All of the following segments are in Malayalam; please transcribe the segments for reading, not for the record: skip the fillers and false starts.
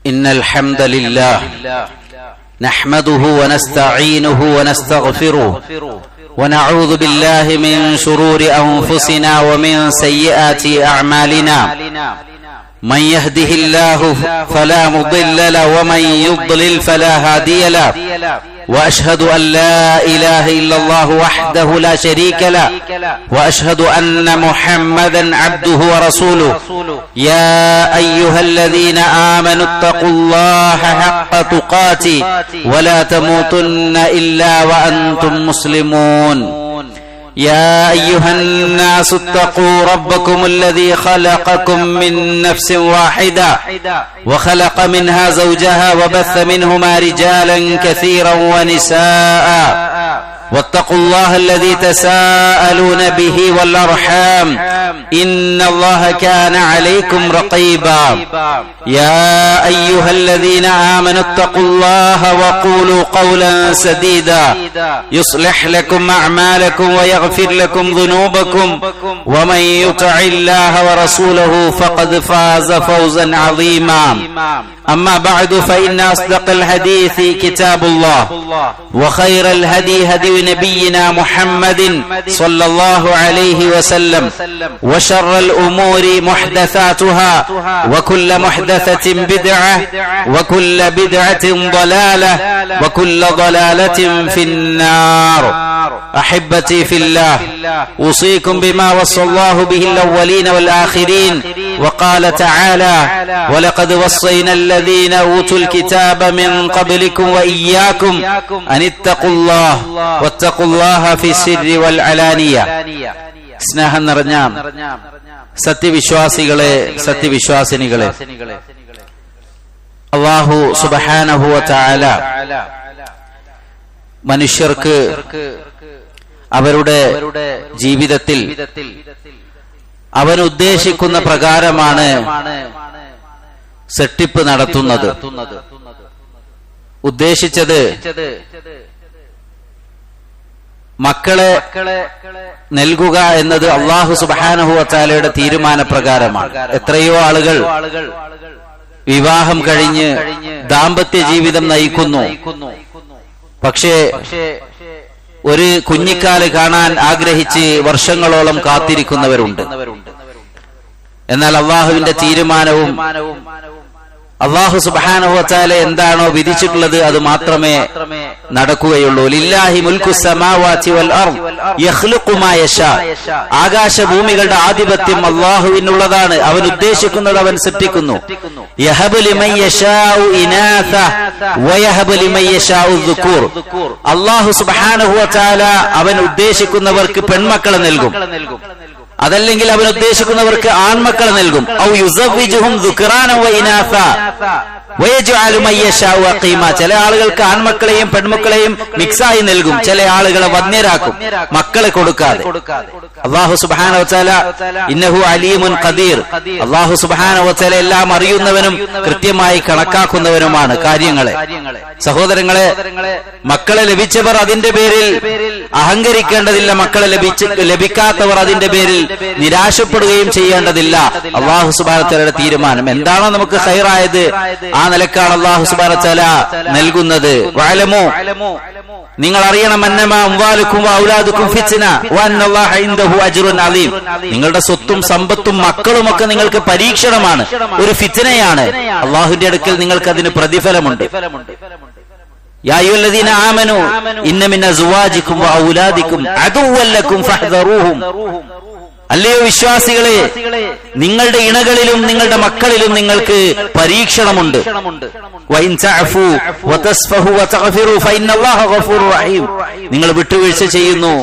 إن الحمد لله نحمده ونستعينه ونستغفره ونعوذ بالله من شرور أنفسنا ومن سيئات أعمالنا من يهده الله فلا مضل له ومن يضلل فلا هادي له وأشهد أن لا إله إلا الله وحده لا شريك له وأشهد أن محمدا عبده ورسوله يا أيها الذين آمنوا اتقوا الله حق تقاته ولا تموتن إلا وأنتم مسلمون يا أيها الناس اتقوا ربكم الذي خلقكم من نفس واحدة وخلق منها زوجها وبث منهما رجالا كثيرا ونساء واتقوا الله الذي تساءلون به والأرحام إن الله كان عليكم رقيبا يا أيها الذين آمنوا اتقوا الله وقولوا قولا سديدا يصلح لكم أعمالكم ويغفر لكم ذنوبكم ومن يطع الله ورسوله فقد فاز فوزا عظيما أما بعد فإن أصدق الحديث كتاب الله وخير الهدي هدي نبينا محمد صلى الله عليه وسلم وشر الأمور محدثاتها وكل محدثة بدعة وكل بدعة ضلالة وكل ضلالة في النار. أحبتي في الله أوصيكم بما وصى الله به الأولين والآخرين وقال تعالى ولقد وصينا الذين أوتوا الكتاب من قبلكم وإياكم أن اتقوا الله واتقوا الله في السر والعلانية. സ്നേഹം നിറഞ്ഞ സത്യവിശ്വാസികളെ സത്യവിശ്വാസിനികളെ, അല്ലാഹു സുബ്ഹാനഹു വ തആല മനുഷ്യർക്ക് അവരുടെ ജീവിതത്തിൽ അവൻ ഉദ്ദേശിക്കുന്ന പ്രകാരമാണ് സെട്ടിപ്പ് നടത്തുന്നത്. ഉദ്ദേശിച്ചത് മക്കളെ നൽകുക എന്നത് അല്ലാഹു സുബ്ഹാനഹു വ തആലയുടെ തീരുമാനപ്രകാരമാണ്. എത്രയോ ആളുകൾ വിവാഹം കഴിഞ്ഞ് ദാമ്പത്യ ജീവിതം നയിക്കുന്നു. പക്ഷേ ഒരു കുഞ്ഞിക്കാല് കാണാൻ ആഗ്രഹിച്ച് വർഷങ്ങളോളം കാത്തിരിക്കുന്നവരുണ്ട്. എന്നാൽ അള്ളാഹുവിന്റെ തീരുമാനവും അല്ലാഹു സുബ്ഹാനഹു വ തആല എന്താണോ വിധിച്ചിട്ടുള്ളത് അത് മാത്രമേ നടക്കുകയുള്ളൂ. ലില്ലാഹി മുൽക്കു സമാവാതി വൽ അർദ് യഖ്ലുഖു മാ യശാ. ആകാശഭൂമികളുടെ ആധിപത്യം അല്ലാഹുവിനുള്ളതാണ്. അവൻ ഉദ്ദേശിക്കുന്നത് അവൻ സൃഷ്ടിക്കുന്നു. യഹബു ലിമൻ യശാഉ ഇനാഥ വയഹബു ലിമൻ യശാഉ ദുകൂർ. അല്ലാഹു സുബ്ഹാനഹു വ തആല അവൻ ഉദ്ദേശിക്കുന്നവർക്ക് പെൺമക്കളെ നൽകും, അതല്ലെങ്കിൽ അവൻ ഉദ്ദേശിക്കുന്നവർക്ക് ആൺമക്കളെ നൽകും. ഔ യുസവ്വിജുഹും ദുക്റാന വ ഇനാഥ വയജ്അലു മൻ യശാഉ അഖീമ. ചില ആളുകൾക്ക് ആൺമക്കളെയും പെൺമക്കളെയും മിക്സായി നൽകും, ചില ആളുകളെ വന്ധ്യരാക്കും മക്കളെ കൊടുക്കാതെ. അല്ലാഹു സുബ്ഹാനഹു വ തആല ഇന്നഹു അലീമുൻ ഖദീർ. അല്ലാഹു സുബ്ഹാനഹു വ തആല എല്ലാം അറിയുന്നവനും കൃത്യമായി കണക്കാക്കുന്നവനുമാണ് കാര്യങ്ങളെ. സഹോദരങ്ങളെ, മക്കളെ ലഭിച്ചവർ അതിന്റെ പേരിൽ അഹങ്കരിക്കേണ്ടതില്ല. മക്കളെ ലഭിക്കാത്തവർ അതിന്റെ പേരിൽ നിരാശപ്പെടുകയും ചെയ്യേണ്ടതില്ല. അല്ലാഹു സുബ്ഹാനഹു വ തആലയുടെ തീരുമാനം എന്താണോ നമുക്ക് ഖൈറായത് ആ നിലക്കാണ് അല്ലാഹു സുബ്ഹാനഹു വ തആല നൽകുന്നത്. വഅലമു, നിങ്ങൾ അറിയണം, അന്നമാ അംവാലുക്കും വഔലാദുക്കും ഫിത്ന വഅന്നല്ലാഹ ഇൻദഹു അജ്റുൻ അലീം. നിങ്ങളുടെ സ്വത്തും സമ്പത്തും മക്കളും ഒക്കെ നിങ്ങൾക്ക് പരീക്ഷണമാണ്, ഒരു ഫിത്നയാണ്. അല്ലാഹുവിന്റെ അടുക്കൽ നിങ്ങൾക്ക് അതിന് പ്രതിഫലമുണ്ട്. യാ അയ്യുഹല്ലദീന ആമനൂ ഇന്ന മിൻ അസ്വാജിക്കും വഔലാദിക്കും അദുവ്വൻ ലക്കും ഫഹ്ദറൂഹും. അല്ലയോ വിശ്വാസികളെ, നിങ്ങളുടെ ഇണകളിലും നിങ്ങളുടെ മക്കളിലും നിങ്ങൾക്ക് പരീക്ഷണമുണ്ട്. വഇൻ തഅഫു വതസ്ഫഹു വതഗ്ഫിറു ഫഇന്നല്ലാഹ ഗഫൂറുർ റഹീം. നിങ്ങൾ വിട്ടുവീഴ്ച ചെയ്യുന്നു,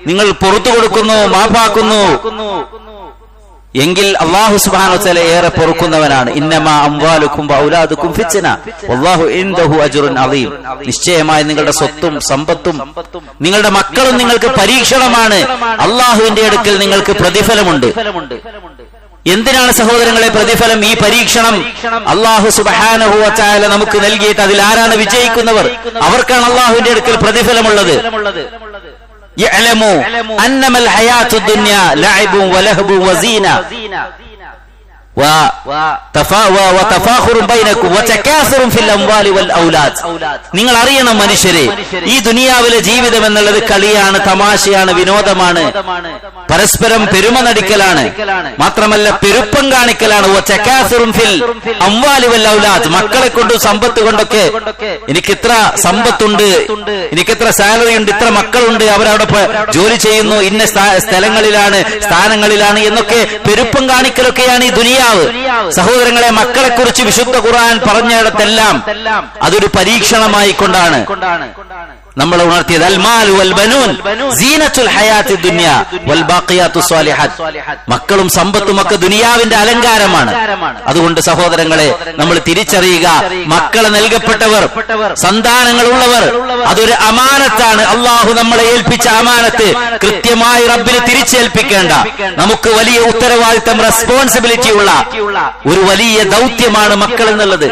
നിങ്ങൾ പുറത്തു കൊടുക്കുന്നു, മാപ്പാക്കുന്നു എങ്കിൽ അല്ലാഹു സുബ്ഹാനഹു വ തആല ഏറെ പൊറുക്കുന്നവനാണ്. ഇന്നമാ അംവാലുക്കും വഔലാദുക്കും ഫിത്ന വല്ലാഹു ഇൻദഹു അജ്റുൻ അലീം. നിശ്ചയമായി നിങ്ങളുടെ സ്വത്തും സമ്പത്തും നിങ്ങളുടെ മക്കളും നിങ്ങൾക്ക് പരീക്ഷണമാണ്. അല്ലാഹുവിന്റെ അടുക്കൽ നിങ്ങൾക്ക് പ്രതിഫലമുണ്ട്. എന്തിനാണ് സഹോദരങ്ങളെ പ്രതിഫലം? ഈ പരീക്ഷണം അല്ലാഹു സുബ്ഹാനഹു വ തആല നമുക്ക് നൽകിയിട്ട് അതിൽ ആരാണ് വിജയിക്കുന്നവർ? അവർക്കാണ് അല്ലാഹുവിന്റെ അടുക്കൽ പ്രതിഫലമുള്ളത്. നിങ്ങൾ അറിയണം മനുഷ്യരെ, ഈ ദുനിയാവിലെ ജീവിതം എന്നുള്ളത് കളിയാണ്, തമാശയാണ്, വിനോദമാണ്, പരസ്പരം പെരുമ നടിക്കലാണ്, മാത്രമല്ല പെരുപ്പം കാണിക്കലാണ്. മക്കളെ കൊണ്ടും സമ്പത്ത് കൊണ്ടൊക്കെ എനിക്കിത്ര സമ്പത്തുണ്ട്, എനിക്കിത്ര സാലറി ഉണ്ട്, ഇത്ര മക്കളുണ്ട്, അവരവിടെ ജോലി ചെയ്യുന്നു, ഇന്ന സ്ഥലങ്ങളിലാണ്, സ്ഥാനങ്ങളിലാണ് എന്നൊക്കെ പെരുപ്പം കാണിക്കലൊക്കെയാണ് ഈ ദുനിയാവ്. സഹോദരങ്ങളെ, മക്കളെ കുറിച്ച് വിശുദ്ധ ഖുർആൻ പറഞ്ഞിടത്തെല്ലാം അതൊരു പരീക്ഷണമായി കൊണ്ടാണ് നമ്മൾ ഉണർത്തിയത്. അൽ മാലു വൽ ബനൂൻ സീനത്തുൽ ഹയാത്തി ദുനിയ വൽ ബാഖിയാത്തുസ് സ്വാലിഹാത്ത്. മക്കളും സമ്പത്തും ഒക്കെ ദുനിയാവിന്റെ അലങ്കാരമാണ്. അതുകൊണ്ട് സഹോദരങ്ങളെ, നമ്മൾ തിരിച്ചറിയുക, മക്കളെ നൽകപ്പെട്ടവർ, സന്താനങ്ങൾ ഉള്ളവർ, അതൊരു അമാനത്താണ്. അള്ളാഹു നമ്മളെ ഏൽപ്പിച്ച അമാനത്ത് കൃത്യമായി റബ്ബിന് തിരിച്ചേൽപ്പിക്കേണ്ട, നമുക്ക് വലിയ ഉത്തരവാദിത്തം, റെസ്പോൺസിബിലിറ്റി ഉള്ള ഒരു വലിയ ദൗത്യമാണ് മക്കൾ എന്നുള്ളത്.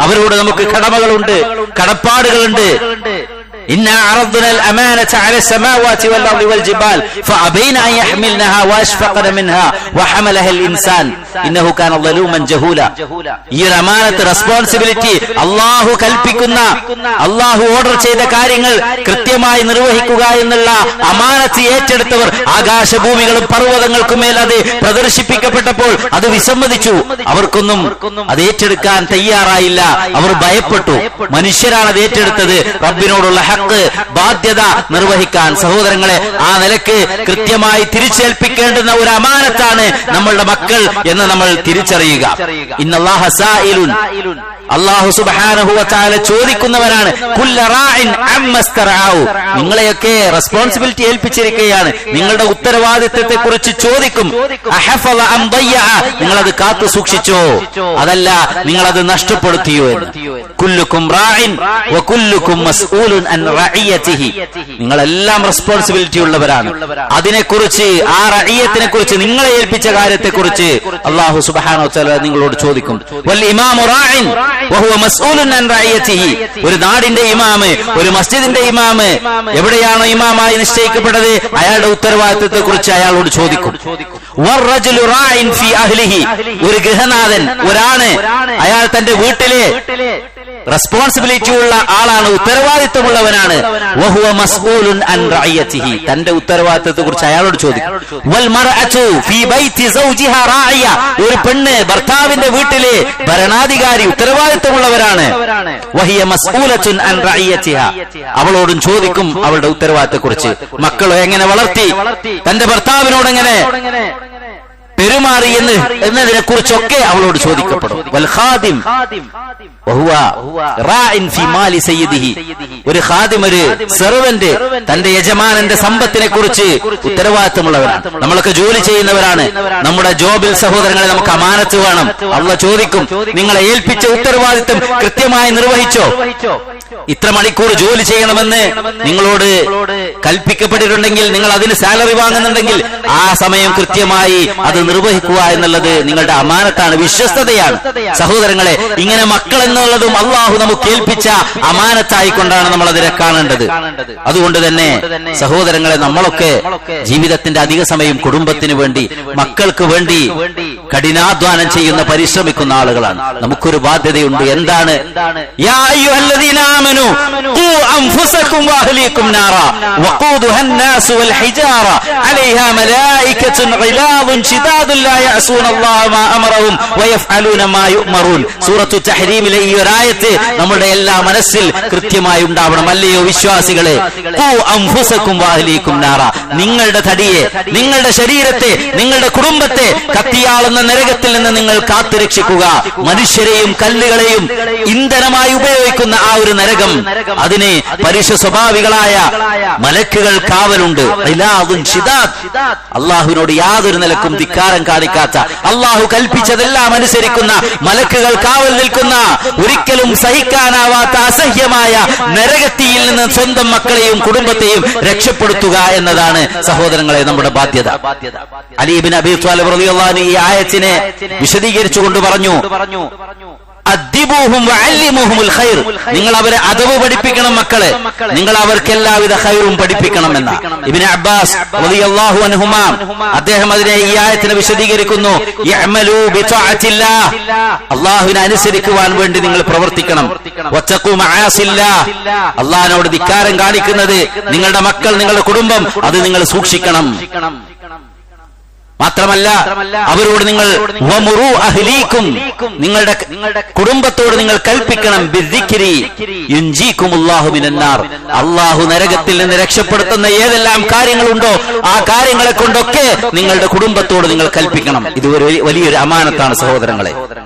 അവരോട് നമുക്ക് കടമകളുണ്ട്, കടപ്പാടുകളുണ്ട്. إنا عرضنا الأمانة على السماوات والأرض والجبال فأبين أن يحملنها وأشفقن منها وحملها الإنسان إنه كان ظلوما جهولا. ഈ ഒരു അമാനത്ത്, റെസ്പോൺസിബിലിറ്റി, അള്ളാഹു കൽപ്പിക്കുന്ന, അള്ളാഹു ഓർഡർ ചെയ്ത കാര്യങ്ങൾ കൃത്യമായി നിർവഹിക്കുക എന്നുള്ള അമാനത്ത് ഏറ്റെടുത്തവർ, ആകാശഭൂമികളും പർവ്വതങ്ങൾക്കും മേൽ അത് പ്രദർശിപ്പിക്കപ്പെട്ടപ്പോൾ അത് വിസമ്മതിച്ചു. അവർക്കൊന്നും അത് ഏറ്റെടുക്കാൻ തയ്യാറായില്ല. അവർ ഭയപ്പെട്ടു. മനുഷ്യരാണ് അത് ഏറ്റെടുത്തത്, റബ്ബിനോടുള്ള ബാധ്യത നിർവഹിക്കാൻ. സഹോദരങ്ങളെ, ആ നിലക്ക് കൃത്യമായി തിരിച്ചേൽപ്പിക്കേണ്ടുന്ന ഒരു അമാനത്താണ് നമ്മളുടെ മക്കൾ എന്ന് നമ്മൾ തിരിച്ചറിയുക. ഇന്നല്ലാഹ സായിലുൻ, അല്ലാഹു സുബ്ഹാനഹു വ തആല ചോദിക്കുന്നവരാണ്. കുല്ല റാഇൻ അമ്മസ്തറഉ, നിങ്ങളെയൊക്കെ റെസ്പോൺസിബിലിറ്റി ഏൽപ്പിച്ചിരിക്കുകയാണ്, നിങ്ങളുടെ ഉത്തരവാദിത്തത്തെ കുറിച്ച് ചോദിക്കും. അഹഫള അം ദയ്യ, നിങ്ങളത് കാത്തു സൂക്ഷിച്ചോ, അതല്ല നിങ്ങളത് നഷ്ടപ്പെടുത്തിയോ എന്ന്. കുല്ലുക്കും റാഇൻ വ കുല്ലുക്കും മസ്ഊലുൻ അൻ റഇയതിഹി, നിങ്ങളെല്ലാം റെസ്പോൺസിബിലിറ്റി ഉള്ളവരാണ്. അതിനെക്കുറിച്ച്, ആ റഇയത്തിനെ കുറിച്ച്, നിങ്ങളെ ഏൽപ്പിച്ച കാര്യത്തെക്കുറിച്ച് അല്ലാഹു സുബ്ഹാനഹു വ തആല നിങ്ങളോട് ചോദിക്കും. വൽ ഇമാമു റാഇൻ വഹുവ മസ്ഊലുൻ അൻ റഇയതിഹി, ഒരു നാടിന്റെ ഇമാമ്, ഒരു മസ്ജിദിന്റെ ഇമാമ്, എവിടെയാണോ ഇമാമായി നിശ്ചയിക്കപ്പെട്ടത് അയാളുടെ ഉത്തരവാദിത്തത്തെ കുറിച്ച് അയാളോട് ചോദിക്കും. വറജുലു റാഇൻ ഫീ അഹ്ലിഹി, ഒരു ഗൃഹനാഥൻ, ഒരാണ്, അയാൾ തന്റെ വീട്ടിലെ റെസ്പോൺസിബിലിറ്റി ഉള്ള ആളാണ്, ഉത്തരവാദിത്തമുള്ളവനാണ്. വഹുവ മസ്ഊലുൻ അൻ റഇയതിഹി, തന്റെ ഉത്തരവാദിത്തത്തെ കുറിച്ച് അയാളോട് ചോദിക്കും. വൽ മർഅതു ഫീ ബൈതി സൗജിഹാ റാഇയ, ഒരു പെണ്ണ് ഭർത്താവിന്റെ വീട്ടിലെ ഭരണാധികാരി, ഉത്തരവാദിത്തമുള്ളവരാണ്. വഹിയ മസ്ഊലത്തുൻ അൻ റഇയതിഹാ, അവളോടും ചോദിക്കും അവളുടെ ഉത്തരവാദിത്തത്തെ കുറിച്ച്. മക്കളെ എങ്ങനെ വളർത്തി, തന്റെ ഭർത്താവിനോട് എങ്ങനെ പെരുമാറി എന്നതിനെ കുറിച്ചൊക്കെ അവളോട് ചോദിക്കപ്പെടും. വൽ ഖാദിം വഹുവ റാഇൻ ഫീ മാലി സയ്യിദിഹി, ഒരു ഖാദിം, ഒരു സെർവന്റ്, തന്റെ യജമാനന്റെ സമ്പത്തിനെ കുറിച്ച് ഉത്തരവാദിത്തമുള്ളവരാണ്. നമ്മളൊക്കെ ജോലി ചെയ്യുന്നവരാണ്. നമ്മുടെ ജോബിൽ സഹോദരങ്ങളെ നമുക്ക് അമാനത്ത് വേണം. അള്ളാഹു ചോദിക്കും, നിങ്ങളെ ഏൽപ്പിച്ച ഉത്തരവാദിത്തം കൃത്യമായി നിർവഹിച്ചോ? ഇത്ര മണിക്കൂർ ജോലി ചെയ്യണമെന്ന് നിങ്ങളോട് കൽപ്പിക്കപ്പെട്ടിട്ടുണ്ടെങ്കിൽ, നിങ്ങൾ അതിന് സാലറി വാങ്ങുന്നുണ്ടെങ്കിൽ ആ സമയം കൃത്യമായി അത് നിർവഹിക്കുക എന്നുള്ളത് നിങ്ങളുടെ അമാനത്താണ്, വിശ്വസ്തതയാണ്. സഹോദരങ്ങളെ, ഇങ്ങനെ മക്കൾ എന്നുള്ളതും അള്ളാഹു നമുക്ക് ഏൽപ്പിച്ച അമാനത്തായിക്കൊണ്ടാണ് നമ്മൾ അതിനെ കാണേണ്ടത്. അതുകൊണ്ട് തന്നെ സഹോദരങ്ങളെ, നമ്മളൊക്കെ ജീവിതത്തിന്റെ അധിക സമയം കുടുംബത്തിന് വേണ്ടി, മക്കൾക്ക് വേണ്ടി കഠിനാധ്വാനം ചെയ്യുന്ന, പരിശ്രമിക്കുന്ന ആളുകളാണ്. നമുക്കൊരു ബാധ്യതയുണ്ട്. എന്താണ്? യാ അയ്യുഹല്ലദീന ആമനൂ ഖൂ അൻഫുസകും വഅഹ്ലീകും നാറാ വഖൂദുഹാ അന്നാസു വൽ ഹിജാറ അലൈഹാ മലായികത്തുൻ ഗിലാദുൻ ശിദാദുൻ ലാ യഅസൂനല്ലാഹ മാ അമറഹും വയഫ്അലൂന മാ യുഅ്മറൂൻ. സൂറത്തു തഹ്രീമിലെ ഈ ഒരു ആയത്ത് നമ്മുടെ എല്ലാ മനസ്സിൽ കൃത്യമായി ഉണ്ടാവണം. അല്ലയോ വിശ്വാസികളെ, ഖൂ അൻഫുസകും വഅഹ്ലീകും നാറാ, നിങ്ങളുടെ തടിയെ, നിങ്ങളുടെ ശരീരത്തെ, നിങ്ങളുടെ കുടുംബത്തെ കത്തിയാളുന്ന നരകത്തിൽ നിന്ന് നിങ്ങൾ കാത്തുരക്ഷിക്കുക. മനുഷ്യരെയും കല്ലുകളെയും ഇന്ധനമായി ഉപയോഗിക്കുന്ന ആ ഒരു നരകം, അതിനെ പരുഷ സ്വഭാവികളായ മലക്കുകൾ കാവലുണ്ട്. അള്ളാഹുവിനോട് യാതൊരു നിലക്കും ധിക്കാരം കാണിക്കാത്ത, അള്ളാഹു കൽപ്പിച്ചതെല്ലാം അനുസരിക്കുന്ന മലക്കുകൾ കാവൽ നിൽക്കുന്ന, ഒരിക്കലും സഹിക്കാനാവാത്ത അസഹ്യമായ നരകത്തിയിൽ നിന്ന് സ്വന്തം മക്കളെയും കുടുംബത്തെയും രക്ഷപ്പെടുത്തുക എന്നതാണ് സഹോദരങ്ങളെ നമ്മുടെ ബാധ്യത. അലി ഇബ്നു അബീ ത്വാലിബ് റളിയല്ലാഹു അൻഹു ഈ ആയത്തിനെ വിശദീകരിച്ചുകൊണ്ട് പറഞ്ഞു, അദ്ദിബൂഹും വഅല്ലിമൂഹുൽ ഖൈർ, നിങ്ങൾ അവരെ അദബ് പഠിപ്പിക്കണം മക്കളെ, നിങ്ങൾ അവർക്ക് എല്ലാവിധ ഖൈറും പഠിപ്പിക്കണം എന്ന ഇബ്നു അബ്ബാസ് റളിയല്ലാഹു അൻഹുമാ അദ്ദേഹം അതിനെ ഈ ആയത്തിനെ വിശദീകരിക്കുന്നു. യഅമലൂ ബിതഅത്തില്ലാഹ്, അല്ലാഹുവിനെ അനുസരിക്കുവാൻ വേണ്ടി നിങ്ങൾ പ്രവർത്തിക്കണം. വത്തഖൂ മആസില്ലാഹ്, അല്ലാഹുവിനോട് ധിക്കാരം കാണിക്കുന്നത് നിങ്ങളുടെ മക്കൾ, നിങ്ങളുടെ കുടുംബം, അത് നിങ്ങൾ സൂക്ഷിക്കണം. മാത്രമല്ല അവരോട് നിങ്ങൾ വമുറു അഹ്ലീക്കും, നിങ്ങളുടെ കുടുംബത്തോട് നിങ്ങൾ കൽപ്പിക്കണം. ബിദ്ദിക്രി യുൻജീകുമുല്ലാഹു മിനന്നാർ, അല്ലാഹു നരകത്തിൽ നിന്ന് രക്ഷപ്പെടുത്തുന്ന ഏതെല്ലാം കാര്യങ്ങളുണ്ടോ ആ കാര്യങ്ങളെ കൊണ്ടൊക്കെ നിങ്ങളുടെ കുടുംബത്തോട് നിങ്ങൾ കൽപ്പിക്കണം. ഇത് ഒരു വലിയൊരു അമാനത്താണ് സഹോദരങ്ങളെ.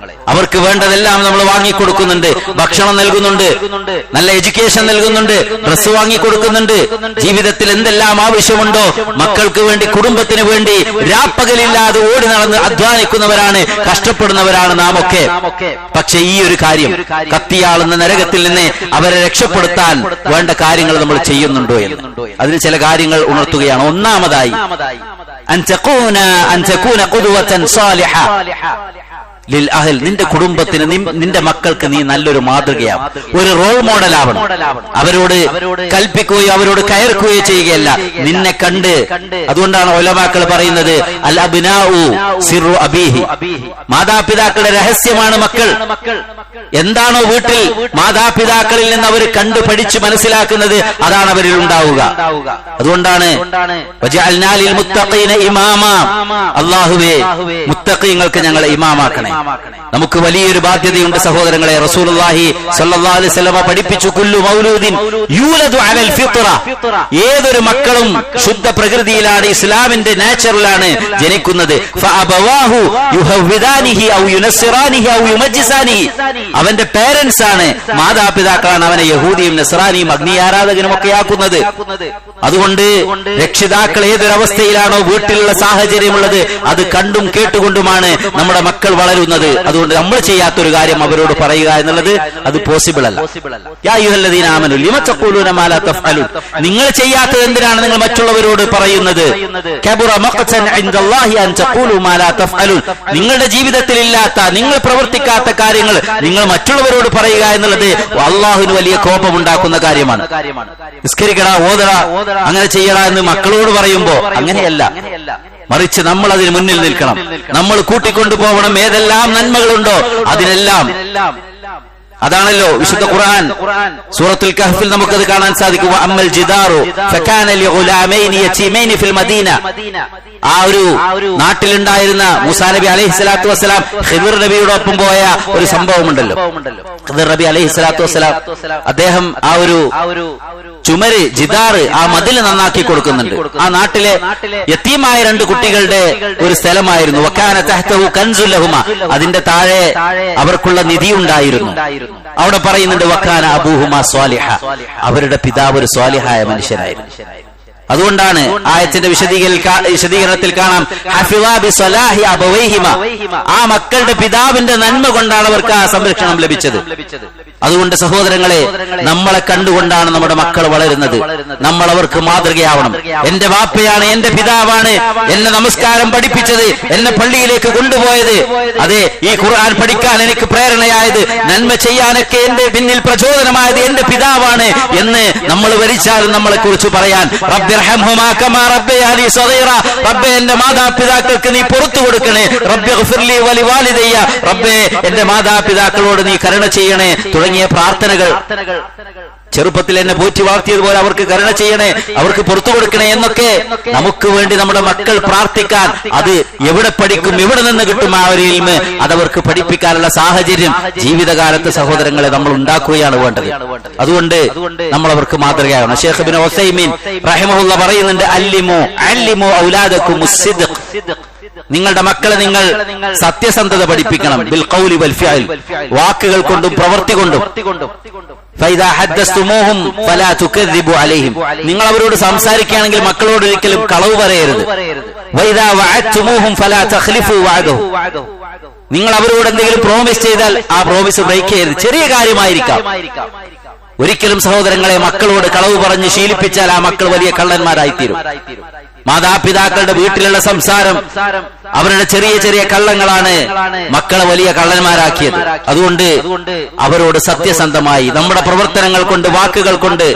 അവർക്ക് വേണ്ടതെല്ലാം നമ്മൾ വാങ്ങിക്കൊടുക്കുന്നുണ്ട്, ഭക്ഷണം നൽകുന്നുണ്ട്, നല്ല എഡ്യൂക്കേഷൻ നൽകുന്നുണ്ട്, ഡ്രസ്സ് വാങ്ങിക്കൊടുക്കുന്നുണ്ട്. ജീവിതത്തിൽ എന്തെല്ലാം ആവശ്യമുണ്ടോ മക്കൾക്ക് വേണ്ടി, കുടുംബത്തിന് വേണ്ടി രാപ്പകലില്ലാതെ ഓടി നടന്ന് അധ്വാനിക്കുന്നവരാണ്, കഷ്ടപ്പെടുന്നവരാണ് നാം ഒക്കെ. പക്ഷെ ഈ ഒരു കാര്യം, കത്തിയാളുന്ന നരകത്തിൽ നിന്ന് അവരെ രക്ഷപ്പെടുത്താൻ വേണ്ട കാര്യങ്ങൾ നമ്മൾ ചെയ്യുന്നുണ്ടോ എന്ന് അതിന് ചില കാര്യങ്ങൾ ഉണർത്തുകയാണ്. ഒന്നാമതായി അൻ തകൂന ഖുദ്വതൻ സാലിഹ ലിൽ അഹ്ൽ, നിന്റെ കുടുംബത്തിന്, നിന്റെ മക്കൾക്ക് നീ നല്ലൊരു മാതൃകയാവും, ഒരു റോൾ മോഡലാവണം. അവരോട് കൽപ്പിക്കുകയോ അവരോട് കയർക്കുകയോ ചെയ്യുകയല്ല, നിന്നെ കണ്ട്. അതുകൊണ്ടാണ് ഉലമാക്കൾ പറയുന്നത് അൽ അബ്നാഉ സിറു അബീഹി, മാതാപിതാക്കളുടെ രഹസ്യമാണ് മക്കൾ. എന്താണോ വീട്ടിൽ മാതാപിതാക്കളിൽ നിന്ന് അവർ കണ്ടു പഠിച്ചു മനസ്സിലാക്കുന്നത് അതാണ് അവരിൽ ഉണ്ടാവുക. അതുകൊണ്ടാണ് വജഅൽനാ ലിൽ മുത്തഖീന ഇമാമാ, അല്ലാഹുവേ മുത്തഖീങ്ങൾക്ക് ഞങ്ങളെ ഇമാമാക്കണേ. നമുക്ക് വലിയൊരു ബാധ്യതയുണ്ട് സഹോദരങ്ങളെ. റസൂലുള്ളാഹി സ്വല്ലല്ലാഹു അലൈഹി വസല്ലം പഠിപ്പിച്ചു, കുല്ലു മൗലൂദിൻ യൂലദു അലൽ ഫിത്ര, ഏതൊരു മക്കളും ശുദ്ധ പ്രകൃതിയിലാണ്, ഇസ്ലാമിന്റെ നാച്ചുറലാണ് ജനിക്കുന്നത്. ഫഅബവാഹു യുഹവ്വിദാനിഹി ഔ യുനസ്സിറാനിഹി ഔ യുമജ്ജിസാനിഹി, അവന്റെ പേരൻസ് ആണ്, മാതാപിതാക്കളാണ് അവനെ യഹൂദിയും നസ്രാനിയും അഗ്നി ആരാധകനും ഒക്കെ ആക്കുന്നത്. അതുകൊണ്ട് രക്ഷിതാക്കൾ ഏതൊരവസ്ഥയിലാണോ വീട്ടിലുള്ള സാഹചര്യമുള്ളത് അത് കണ്ടും കേട്ടുകൊണ്ടുമാണ് നമ്മുടെ മക്കൾ വളരുന്നത്. അതുകൊണ്ട് നമ്മൾ ചെയ്യാത്തൊരു കാര്യം അവരോട് പറയുക എന്നുള്ളത് അത് പോസിബിൾ അല്ല. യാ അയ്യുഹല്ലദീന ആമനൂ ലിമ തഖൂലൂന മാ ലാ തഫ്അലൂൻ, നിങ്ങൾ ചെയ്യാത്തത് എന്തിനാണ് നിങ്ങൾ മറ്റുള്ളവരോട് പറയുന്നത്? കബറ മഖ്തൻ ഇൻദല്ലാഹി അൻ തഖൂലൂ മാ ലാ തഫ്അലൂൻ, നിങ്ങളുടെ ജീവിതത്തിൽ ഇല്ലാത്ത, നിങ്ങൾ പ്രവർത്തിക്കാത്ത കാര്യങ്ങൾ നിങ്ങൾ മറ്റുള്ളവരോട് പറയുക എന്നുള്ളത് അല്ലാഹുവിന് വലിയ കോപമുണ്ടാക്കുന്ന കാര്യമാണ്. നിസ്കരിക്കടാ, ഓതടാ, അങ്ങനെ ചെയ്യടാ എന്ന് മക്കളോട് പറയുമ്പോ അങ്ങനെയല്ല, മറിച്ച് നമ്മൾ അതിന് മുന്നിൽ നിൽക്കണം. നമ്മൾ കൂട്ടിക്കൊണ്ടുപോകണം. ഏതെല്ലാം നന്മകളുണ്ടോ അതിനെല്ലാം. അതാണല്ലോ വിശുദ്ധ ഖുർആൻ സൂറത്തുൽ കഹ്ഫിൽ നമുക്കത് കാണാൻ സാധിക്കും. അമ്മൽ ജിദാറു ഫകാന ലിഗുലാമൈനി യതീമൈനി ഫിൽ മദീന, ആ ഒരു നാട്ടിലുണ്ടായിരുന്ന മൂസാ നബി അലൈഹിസ്സലാത്തു വസ്സലാം ഖിദ്ർ നബിയോടൊപ്പം പോയ ഒരു സംഭവമുണ്ടല്ലോ. ഖിദ്ർ നബി അലൈഹിസ്സലാത്തു വസ്സലാം അദ്ദേഹം ആ ഒരു ചുമര്, ജിദാറ്, ആ മതിൽ നന്നാക്കി കൊടുക്കുന്നുണ്ട്. ആ നാട്ടിലെ യതീമായ രണ്ട് കുട്ടികളുടെ ഒരു സ്ഥലമായിരുന്നു. വകാന തഹ്തഹു കൻസുൽ ലഹുമ, അതിന്റെ താഴെ അവർക്കുള്ള നിധി ഉണ്ടായിരുന്നു. അവിടെ പറയുന്നുണ്ട് വകാന അബൂഹുമാ സ്വാലിഹ, അവരുടെ പിതാവ് ഒരു സ്വാലിഹായ മനുഷ്യനായിരുന്നു. അതുകൊണ്ടാണ് ആയത്തിന്റെ വിശദീകരണത്തിൽ കാണാം ഹഫിളാ ബിസ്വലാഹി അബവൈഹിമ, ആ മക്കളുടെ പിതാവിന്റെ നന്മ കൊണ്ടാണ് അവർക്ക് ആ സംരക്ഷണം ലഭിച്ചത്. അതുകൊണ്ട് സഹോദരങ്ങളെ, നമ്മളെ കണ്ടുകൊണ്ടാണ് നമ്മുടെ മക്കൾ വളരുന്നത്. നമ്മൾ അവർക്ക് മാതൃകയാവണം. എന്റെ വാപ്പയാണ്, എന്റെ പിതാവാണ് എന്നെ നമസ്കാരം പഠിപ്പിച്ചത്, എന്നെ പള്ളിയിലേക്ക് കൊണ്ടുപോയത്, അതെ ഈ ഖുർആൻ പഠിക്കാൻ എനിക്ക് പ്രേരണയായത്, നന്മ ചെയ്യാനൊക്കെ എന്റെ പിന്നിൽ പ്രചോദനമായത് എന്റെ പിതാവാണ് എന്ന് നമ്മൾ വരിച്ചാലും നമ്മളെ കുറിച്ച് പറയാൻ റബ്ബിർഹംഹുമാ കമാ റബ്ബയാനി സഗീറ, റബ്ബേ എന്റെ മാതാപിതാക്കൾക്ക് നീ പുറത്തു കൊടുക്കണേ, റബ്ബിഗ്ഫിർലി വലിവാലിദയ്യ, റബ്ബേ എന്റെ മാതാപിതാക്കളോട് നീ കരുണ ചെയ്യണേ തുടങ്ങിയ പ്രാർത്ഥനകൾ. ചെറുപ്പത്തിൽ എന്നെ പോറ്റി വളർത്തിയതുപോലെ അവർക്ക് കരുണ ചെയ്യണേ, അവർക്ക് പുറത്തു കൊടുക്കണേ എന്നൊക്കെ നമുക്ക് വേണ്ടി നമ്മുടെ മക്കൾ പ്രാർത്ഥിക്കാൻ, അത് എവിടെ പഠിക്കും, എവിടെ നിന്ന് കിട്ടും ആ ഒരു ഇൽമ്, അതവർക്ക് പഠിപ്പിക്കാനുള്ള സാഹചര്യം ജീവിതകാലത്ത് സഹോദരങ്ങളെ നമ്മൾ ഉണ്ടാക്കുകയാണ് വേണ്ടത്. അതുകൊണ്ട് നമ്മൾ അവർക്ക് മാതൃകയാകണം. ശൈഖ് ഇബ്നു ഉസൈമീൻ റഹിമഹുല്ലാഹ് പറയുന്നുണ്ട്, അല്ലിമു ഔലാദകുമുസ് സിദ്ഖ്, നിങ്ങളുടെ മക്കളെ നിങ്ങൾ സത്യസന്ധത പഠിപ്പിക്കണം. ബിൽ ഖൗലി വൽ ഫിഅൽ, വാക്കുകൾ കൊണ്ടും പ്രവൃത്തി കൊണ്ടും. ഫൈദാ ഹദ്ദസ്തുമൂഹും ഫലാ തുകദ്ദിബു അലൈഹിം, നിങ്ങൾ അവരോട് സംസാരിക്കുകയാണെങ്കിൽ മക്കളോട് ഒരിക്കലും കളവ് പറയരുത്. വൈദാ വഅദ്തുമൂഹും ഫലാ തഖ്ലിഫു വഅദഹു, നിങ്ങൾ അവരോട് എന്തെങ്കിലും പ്രോമിസ് ചെയ്താൽ ആ പ്രോമിസ് ബ്രേക്ക് ചെയ്യരുത്. ചെറിയ കാര്യമായിരിക്കാം. ഒരിക്കലും സഹോദരങ്ങളെ മക്കളോട് കളവ് പറഞ്ഞ് ശീലിപ്പിച്ചാൽ ആ മക്കൾ വലിയ കള്ളന്മാരായിത്തീരും. മാതാപിതാക്കളുടെ വീട്ടിലുള്ള സംസാരം അവരുടെ ചെറിയ ചെറിയ കള്ളങ്ങളാണ് മക്കളെ വലിയ കള്ളന്മാരാക്കിയത്. അതുകൊണ്ട് അവരോട് സത്യസന്ധമായി നമ്മുടെ പ്രവർത്തനങ്ങൾ കൊണ്ട് വാക്കുകൾ കൊണ്ട്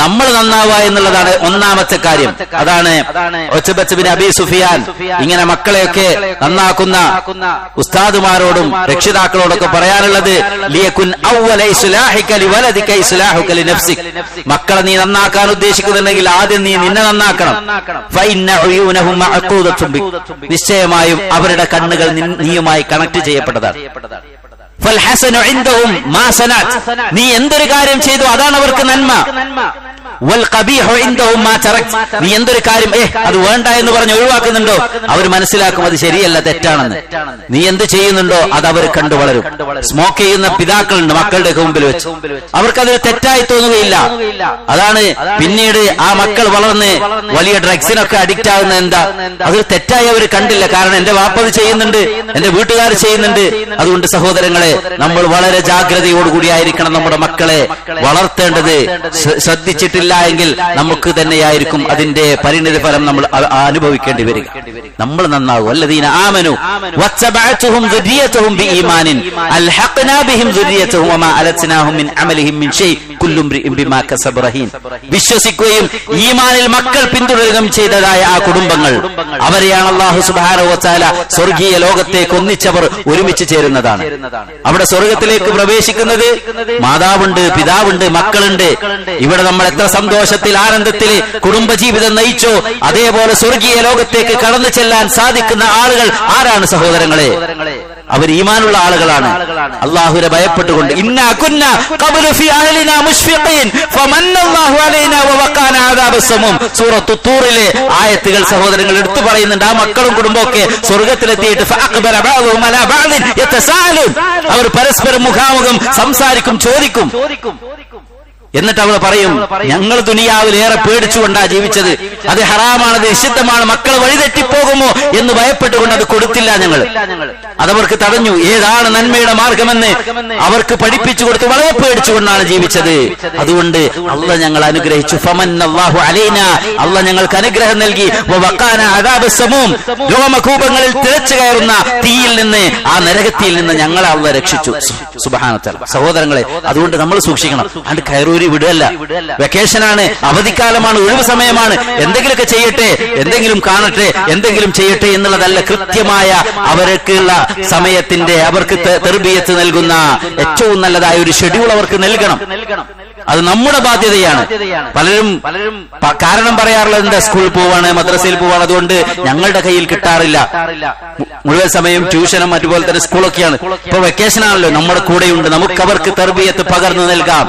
നമ്മൾ നന്നാവുക എന്നുള്ളതാണ് ഒന്നാമത്തെ കാര്യം. അതാണ് ഉത്ബത്ത് ബിൻ അബീ സുഫിയാൻ ഇങ്ങനെ മക്കളെയൊക്കെ നന്നാക്കുന്ന ഉസ്താദുമാരോടും രക്ഷിതാക്കളോടൊക്കെ പറയാനുള്ളത്, ലിയകുൻ അവ്വല ഇസ്ലാഹിക ലിവലദിക ഇസ്ലാഹുക ലിനഫ്സിക. മക്കളെ നീ നന്നാക്കാൻ ഉദ്ദേശിക്കുന്നുണ്ടെങ്കിൽ ആദ്യം നീ നിന്നെ നന്നാക്കണം. ഫഇന്ന ഉയൂനഹും മഅഖൂദത്തുൻ ബിക. നിശ്ചയമായും അവരുടെ കണ്ണുകൾ നീയുമായി കണക്ട് ചെയ്യപ്പെട്ടതാണ്. ഫൽഹസനു ഇൻദഹും മാ സനഅത്. നീ എന്തൊരു കാര്യം ചെയ്തു അതാണ് അവർക്ക് നന്മ. വൽ ഖബീഹു ഇൻദഹും മാ തറക്ത്. നീ എന്തൊരു കാര്യം അത് വേണ്ട എന്ന് പറഞ്ഞ് ഒഴിവാക്കുന്നുണ്ടോ അവർ മനസ്സിലാക്കും അത് ശരിയല്ല, തെറ്റാണെന്ന്. നീ എന്ത് ചെയ്യുന്നുണ്ടോ അത് അവർ കണ്ടു വളരും. സ്മോക്ക് ചെയ്യുന്ന പിതാക്കളുണ്ട് മക്കളുടെ മുമ്പിൽ വെച്ച്, അവർക്കത് തെറ്റായി തോന്നുകയില്ല. അതാണ് പിന്നീട് ആ മക്കൾ വളർന്ന് വലിയ ഡ്രഗ്സിനൊക്കെ അഡിക്റ്റ് ആകുന്നത് എന്താ, അത് തെറ്റായി അവർ കണ്ടില്ല. കാരണം എന്റെ വാപ്പത് ചെയ്യുന്നുണ്ട്, എന്റെ വീട്ടുകാർ ചെയ്യുന്നുണ്ട്. അതുകൊണ്ട് സഹോദരങ്ങളെ, നമ്മൾ വളരെ ജാഗ്രതയോടുകൂടിയായിരിക്കണം നമ്മുടെ മക്കളെ വളർത്തേണ്ടത്. ശ്രദ്ധിച്ചിട്ടില്ല എങ്കിൽ നമുക്ക് തന്നെയായിരിക്കും അതിന്റെ പരിണിത ഫലം നമ്മൾ അനുഭവിക്കേണ്ടി വരിക. നമ്മൾ നന്നാകും. അല്ലദീന ആമനു വത്തബഅതുഹും ദുരിയതുഹും ബിഈമാനിൻ അൽഹഖ്നാ ബിഹിം ദുരിയതുഹും വമാ അലത്നാഹും മിൻ അമലിഹിം മിൻ ഷൈ കുല്ലു ഇംറിഇൻ ബിമാ കസബ റഹീൻ. വിശ്വസിക്കുകയും ഈമാനിൽ മക്കൾ പിന്തുടരുകയും ചെയ്തതായ ആ കുടുംബങ്ങൾ, അവരെയാണ് അല്ലാഹു സുബ്ഹാനഹു വ തആല സ്വർഗീയ ലോകത്തേക്ക് ഒന്നിച്ചവർ ഒരുമിച്ച് ചേരുന്നതാണ്. അവിടെ സ്വർഗത്തിലേക്ക് പ്രവേശിക്കുന്നത് മാതാവുണ്ട്, പിതാവുണ്ട്, മക്കളുണ്ട്. ഇവിടെ നമ്മൾ എത്ര സന്തോഷത്തിൽ ആനന്ദത്തിൽ കുടുംബജീവിതം നയിച്ചോ അതേപോലെ സ്വർഗീയ ലോകത്തേക്ക് കടന്നു ചെല്ലാൻ സാധിക്കുന്ന ആളുകൾ ആരാണ് സഹോദരങ്ങളെ? അവർ ഈമാനുള്ള ആളുകളാണ്, അല്ലാഹുവിനെ ഭയപ്പെട്ടുകൊണ്ട്. ഇന്നാ കുന്നാ ഖബ്ലു ഫീ അഹ്ലിനാ മുശ്ഫിഖീൻ ഫമന്നല്ലാഹു അലൈനാ വവഖാന അദാബസ് സമൂം. സൂറത്തു തൂറിലെ ആയത്തുകൾ സഹോദരങ്ങൾ എടുത്തു പറയുന്നുണ്ട്. ആ മക്കളും കുടുംബമൊക്കെ സ്വർഗ്ഗത്തിലെത്തിയിട്ട് ഫഅഖബല ബഅദുഹും അലാ ബഅദിൻ യതസാഅലൂൻ. അവർ പരസ്പരം മുഖാമുഖം സംസാരിക്കും, ചോദിക്കും. എന്നിട്ട് അവർ പറയും, ഞങ്ങൾ ദുനിയാവിൽ ഏറെ പേടിച്ചുകൊണ്ടാ ജീവിച്ചത്, അത് ഹറാമാണത്, നിഷിദ്ധമാണ്, മക്കൾ വഴിതെറ്റിപ്പോകുമോ എന്ന് ഭയപ്പെട്ടുകൊണ്ട് അത് കൊടുത്തില്ല ഞങ്ങൾ. അതവർക്ക് തടഞ്ഞു. ഏതാണ് നന്മയുടെ മാർഗമെന്ന് അവർക്ക് പഠിപ്പിച്ചു കൊടുത്ത് വളരെ പേടിച്ചുകൊണ്ടാണ് ജീവിച്ചത്. അതുകൊണ്ട് അല്ലാഹ് ഞങ്ങൾ അനുഗ്രഹിച്ചു. ഫമന്നല്ലാഹു അലൈനാ, അല്ലാഹ് ഞങ്ങൾക്ക് അനുഗ്രഹം നൽകി. വവഖാന അദാബസ് സമൂം, രോമകൂപങ്ങളിൽ തിളച്ചു കയറുന്ന തീയിൽ നിന്ന്, ആ നരകത്തിയിൽ നിന്ന് ഞങ്ങളെ അല്ലാഹ് രക്ഷിച്ചു. സുബ്ഹാനഹു വ തആല. സഹോദരങ്ങളെ, അതുകൊണ്ട് നമ്മൾ സൂക്ഷിക്കണം. അത് കയറൂരി വിടല്ല. വെക്കേഷനാണ്, അവധിക്കാലമാണ്, ഒഴിവ് സമയമാണ്, എന്തെങ്കിലുമൊക്കെ ചെയ്യട്ടെ, എന്തെങ്കിലും കാണട്ടെ, എന്തെങ്കിലും ചെയ്യട്ടെ എന്നുള്ളതല്ല. കൃത്യമായ അവർക്കുള്ള സമയത്തിന്റെ, അവർക്ക് തർബിയത്ത് നൽകുന്ന ഏറ്റവും നല്ലതായ ഒരു ഷെഡ്യൂൾ അവർക്ക് നൽകണം. അത് നമ്മുടെ ബാധ്യതയാണ്. പലരും കാരണം പറയാറുള്ളത് എന്താ, സ്കൂളിൽ പോവാണ്, മദ്രസയിൽ പോവാണ്, അതുകൊണ്ട് ഞങ്ങളുടെ കയ്യിൽ കിട്ടാറില്ല. മുഴുവൻ സമയം ട്യൂഷനും അതുപോലെ തന്നെ സ്കൂളൊക്കെയാണ്. ഇപ്പൊ വെക്കേഷൻ ആണല്ലോ, നമ്മുടെ കൂടെയുണ്ട്, നമുക്ക് അവർക്ക് തർബിയത്ത് പകർന്നു നൽകാം.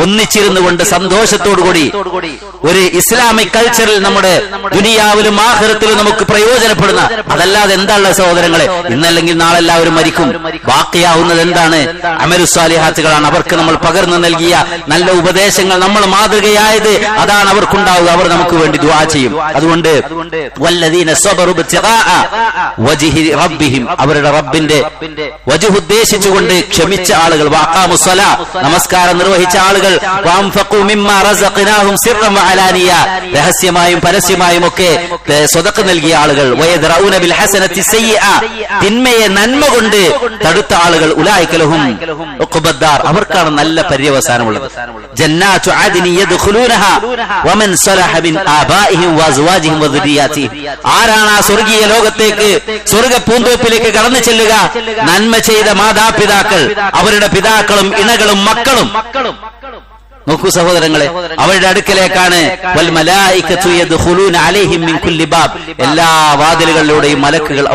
ഒന്നിച്ചിരുന്നു കൊണ്ട് സന്തോഷത്തോടുകൂടി ഒരു ഇസ്ലാമിക് കൾച്ചറിൽ നമ്മുടെ ദുനിയാവിലും ആഖിറത്തിലും നമുക്ക് പ്രയോജനപ്പെടുന്ന, അതല്ലാതെ എന്താണുള്ള സഹോദരങ്ങളെ, ഇന്നല്ലെങ്കിൽ നാളെ എല്ലാവരും മരിക്കും. ബാക്കിയാവുന്നത് എന്താണ്? അമലുസ്വാലിഹാത്തുകളാണ്. അവർക്ക് നമ്മൾ പകർന്നു നൽകിയ നല്ല ഉപദേശങ്ങൾ, നമ്മൾ മാതൃകയായത്, അതാണ് അവർക്കുണ്ടാവുക. അവർ നമുക്ക് വേണ്ടി ദുആ ചെയ്യും. അതുകൊണ്ട് വല്ലദീന സബറു ബിത്തിഖാഅ വജ്ഹി റബ്ബിഹിം, അവരുടെ റബ്ബിന്റെ വജ്ഹ് ഉദ്ദേശിച്ചുകൊണ്ട് ക്ഷമിച്ച ആളുകൾ, വഅഖാമുസ്സലാ, നമസ്കാരം നിർവഹിച്ച ആളുകൾ, വഅൻഫഖു മിമ്മാ റസഖനാഹും സിർറൻ വഅലാനിയ, രഹസ്യമായും പരസ്യമായും ഒക്കെ സ്വതക്ക നൽകിയ ആളുകൾ, വയദ്റഊന ബിൽ ഹസനത്തി സയ്യിഅ, തിന്മയെ നന്മ കൊണ്ട് തടുത്ത ആളുകൾ, ഉലൈക ലഹും ഉഖ്ബദ്ദാർ, അവർക്കാണ് നല്ല പര്യവസാനമുള്ളത്. ജന്നാത്തു അദ്നി യദ്ഖുലൂനഹാ വമൻ സലഹ മിൻ ആബാഇഹിം വഅസ്വാജിഹിം വദുരിയാതിഹിം. ആരാണ് ആ സ്വർഗീയ ലോകത്തേക്ക്, സ്വർഗ്ഗ പൂന്തോപ്പിലേക്ക് കടന്നു ചെല്ലുക? നന്മ ചെയ്ത മാതാപിതാക്കൾ, അവരുടെ പിതാക്കളും ഇണകളും മക്കളും. നോക്കൂ സഹോദരങ്ങളെ, അവരുടെ അടുക്കലേക്കാണ് വൽ മലായികതു യദ്ഖുലൂന അലൈഹിം മിൻ കുല്ലി ബാബ്, എല്ലാ വാതിലുകളിലൂടെയും മലക്കുകൾ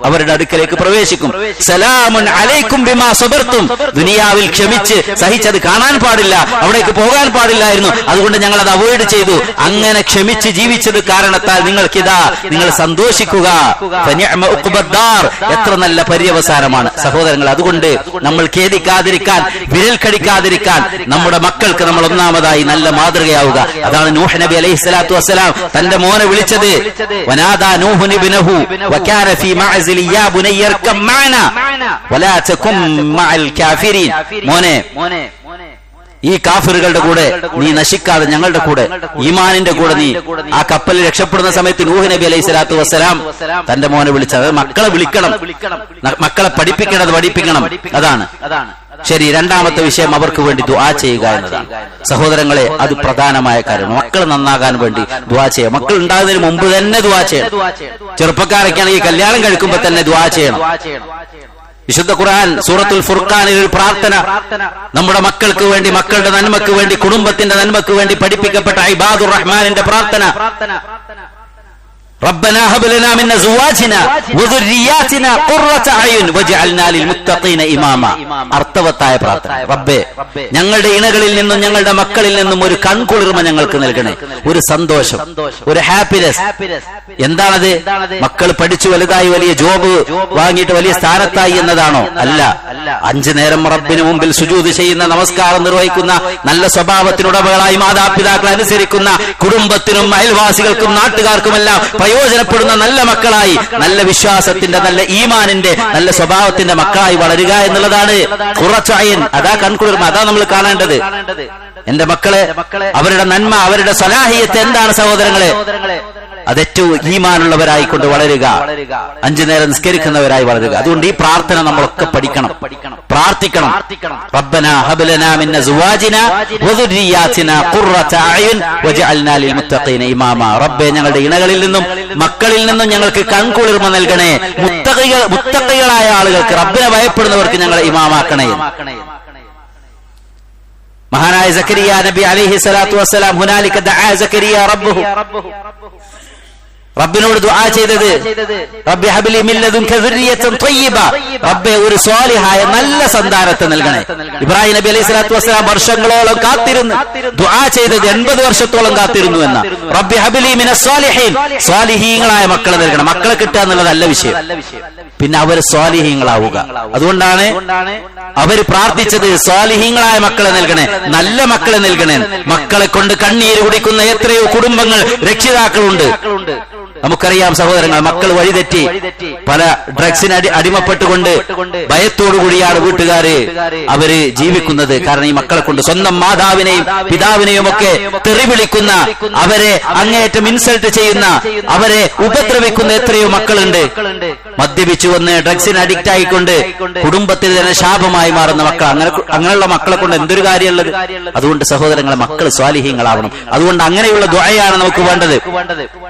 അവരുടെ അടുക്കലേക്ക് പ്രവേശിക്കും. സലാമുൻ അലൈക്കും ബിമാ സബർതും, ദുനിയാവിൽ ക്ഷമിച്ച് സഹിച്ചത് കാണാൻ പാടില്ല, അവിടേക്ക് പോകാൻ പാടില്ലായിരുന്നു, അതുകൊണ്ട് ഞങ്ങൾ അത് അവോയ്ഡ് ചെയ്തു. അങ്ങനെ ക്ഷമിച്ച് ജീവിച്ചത് കാരണത്താൽ നിങ്ങൾക്കിതാ, നിങ്ങൾ സന്തോഷിക്കുക. ഫനിഅമ ഉഖ്ബദ്ദാർ, എത്ര നല്ല പര്യവസാനമാണ് സഹോദരങ്ങൾ. അതുകൊണ്ട് നമ്മൾ ഖേദിക്കാതിരിക്കാൻ, വിരൽ കടിക്കാതിരിക്കാൻ, നമ്മുടെ മക്കൾ നമ്മൾ ഒന്നാമതായി നല്ല മാതൃകയാവുക. അതാണ് നൂഹ് നബി അലൈഹിസ്സലാത്തു വസ്സലാം തന്റെ മോനെ വിളിച്ചത്. വനാദാ നൂഹു ഇബ്നഹു വകാന ഫീ മഅസിലി യാ ബുനയ്യ ഇർകം മഅനാ വലാ തകും മഅൽ കാഫിരീൻ. മോനെ ഈ കാഫിറുകളുടെ കൂടെ നീ നശിക്കാതെ ഞങ്ങളുടെ കൂടെ ഈമാനിന്റെ കൂടെ നീ ആ കപ്പലിൽ രക്ഷപ്പെടുന്ന സമയത്ത് നൂഹ് നബി അലൈഹി സ്വലാത്തു വസ്സലാം തന്റെ മോനെ വിളിച്ചത് മക്കളെ വിളിക്കണം, മക്കളെ പഠിപ്പിക്കണം. അതാണ് ശരി. രണ്ടാമത്തെ വിഷയം അവർക്ക് വേണ്ടി ദുആ ചെയ്യുക എന്നതാണ്. സഹോദരങ്ങളെ, അത് പ്രധാനമായ കാര്യമാണ്. മക്കൾ നന്നാകാൻ വേണ്ടി ദുആ ചെയ്യുക. മക്കൾ ഉണ്ടാകുന്നതിന് മുമ്പ് തന്നെ ദുആ ചെയ്യണം. ചെറുപ്പക്കാരൊക്കെയാണെങ്കിൽ കല്യാണം കഴിക്കുമ്പോൾ തന്നെ ദുആ ചെയ്യണം. വിശുദ്ധ ഖുർആൻ സൂറത്തുൽ ഫുർഖാനിൽ ഒരു പ്രാർത്ഥന നമ്മുടെ മക്കൾക്ക് വേണ്ടി, മക്കളുടെ നന്മക്ക് വേണ്ടി, കുടുംബത്തിന്റെ നന്മക്ക് വേണ്ടി പഠിപ്പിക്കപ്പെട്ട ഇബാദുർ റഹ്മാനിന്റെ പ്രാർത്ഥന, റബ്ബനാ ഹബ് ലനാ മിൻ അസ്വാജിനാ വദുർരിയാതിനാ ഖുർറത അയുൻ വജഅൽനാ ലിൽമുത്തഖീന ഇമാമ. അർത്ഥവത്തായ പ്രാർത്ഥന. റബ്ബേ, ഞങ്ങളുടെ ഇണകളിൽ നിന്നും ഞങ്ങളുടെ മക്കളിൽ നിന്നും ഒരു കൺകുളിർമ ഞങ്ങൾക്ക് നൽകണേ, ഒരു സന്തോഷം, ഒരു ഹാപ്പിനെസ്. എന്താണത്? മക്കൾ പഠിച്ചു വലുതായി വലിയ ജോബ് വാങ്ങിയിട്ട് വലിയ സ്ഥാനത്തായി എന്നതാണോ? അല്ല. 5 നേരം റബ്ബിന് മുമ്പിൽ സുജൂദ് ചെയ്യുന്ന, നമസ്കാരം നിർവഹിക്കുന്ന, നല്ല സ്വഭാവത്തിനുടമകളായി മാതാപിതാക്കളെ അനുസരിക്കുന്ന, കുടുംബത്തിനും അയൽവാസികൾക്കും നാട്ടുകാർക്കുമെല്ലാം പ്രയോജനപ്പെടുന്ന നല്ല മക്കളായി, നല്ല വിശ്വാസത്തിന്റെ, നല്ല ഈമാനിന്റെ, നല്ല സ്വഭാവത്തിന്റെ മക്കളായി വളരുക എന്നുള്ളതാണ് ഖുർറത്തു അയ്ൻ. അതാ കൺകുളിർമ, അതാ നമ്മൾ കാണേണ്ടത്. എന്റെ മക്കളെ, അവരുടെ നന്മ, അവരുടെ സ്വലാഹിയത്ത് എന്താണ് സഹോദരങ്ങളെ? അതേറ്റവും ഈമാനുള്ളവരായിക്കൊണ്ട് വളരുക, 5 നേരം നിസ്കരിക്കുന്നവരായി വളരുക. അതുകൊണ്ട് ഈ പ്രാർത്ഥന നമ്മളൊക്കെ പഠിക്കണം, പ്രാർത്ഥിക്കണം. റബ്ബനാ ഹബ് ലനാ മിൻ അസ്വാജിനാ വദുർരിയാതിനാ ഖുർറത അയുൻ വജഅൽനാ ലിൽമുത്തഖീന ഇമാമ. റബ്ബേ, ഞങ്ങളുടെ ഇണകളിൽ നിന്നും മക്കളിൽ നിന്നും ഞങ്ങൾക്ക് കൺകുളിർമ നൽകണേ. മുത്തഖികളായ ആളുകൾക്ക്, റബ്ബിനെ ഭയപ്പെടുന്നവർക്ക് ഞങ്ങളെ ഇമാമാക്കണേ. മഹാനായ സക്കരിയ നബി അലൈഹി സ്വലാത്തു വസ്സലാം ഹുനാലിക ദഅ സക്കരിയ റബ്ബഹു, റബ്ബിനോട് ദുആ ചെയ്തത്, റബ്ബി ഹബ്ലി മിൻ ലദുൻക ദുർരിയതൻ ത്വയ്യിബ, റബ്ബേ ഒരു സ്വാലിഹായ നല്ല സന്താനത്തെ നൽകണേ. ഇബ്രാഹിം നബി അലൈഹി സ്വലാത്തു വസ്സലാം വർഷങ്ങളോളം കാത്തിരുന്നു ദുആ ചെയ്തത്, 80 വർഷത്തോളം കാത്തിരുന്നു എന്ന. റബ്ബി ഹബ്ലി മിനസ് സ്വാലിഹീൻ, സ്വാലിഹീങ്ങളായ മക്കളെ നൽകണം. മക്കളെ കിട്ടുക എന്നുള്ളതല്ല വിഷയം, പിന്നെ അവർ സ്വാലിഹീങ്ങളാവുക. അതുകൊണ്ടാണ് അവർ പ്രാർത്ഥിച്ചത്, സ്വാലിഹീങ്ങളായ മക്കളെ നൽകണേ, നല്ല മക്കളെ നൽകണേ. മക്കളെ കൊണ്ട് കണ്ണീര് കുടിക്കുന്ന എത്രയോ കുടുംബങ്ങൾ, രക്ഷിതാക്കളുണ്ട്. നമുക്കറിയാം സഹോദരങ്ങൾ, മക്കൾ വഴിതെറ്റി പല ഡ്രഗ്സിന് അടിമപ്പെട്ടുകൊണ്ട് ഭയത്തോടുകൂടിയാണ് വീട്ടുകാര് അവര് ജീവിക്കുന്നത്. കാരണം ഈ മക്കളെ കൊണ്ട് സ്വന്തം മാതാവിനെയും പിതാവിനെയും ഒക്കെ തെറി വിളിക്കുന്ന, അവരെ അങ്ങേയറ്റം ഇൻസൾട്ട് ചെയ്യുന്ന, അവരെ ഉപദ്രവിക്കുന്ന എത്രയോ മക്കളുണ്ട്. മദ്യപിച്ചു വന്ന് ഡ്രഗ്സിന് അഡിക്റ്റ് ആയിക്കൊണ്ട് കുടുംബത്തിന് തന്നെ ശാപമായി മാറുന്ന മക്കൾ. അങ്ങനെയുള്ള മക്കളെ കൊണ്ട് എന്തൊരു കാര്യമുള്ളത്? അതുകൊണ്ട് സഹോദരങ്ങളെ, മക്കൾ സ്വാലിഹീങ്ങളാവണം. അതുകൊണ്ട് അങ്ങനെയുള്ള ദുആയാണ് നമുക്ക് വേണ്ടത്.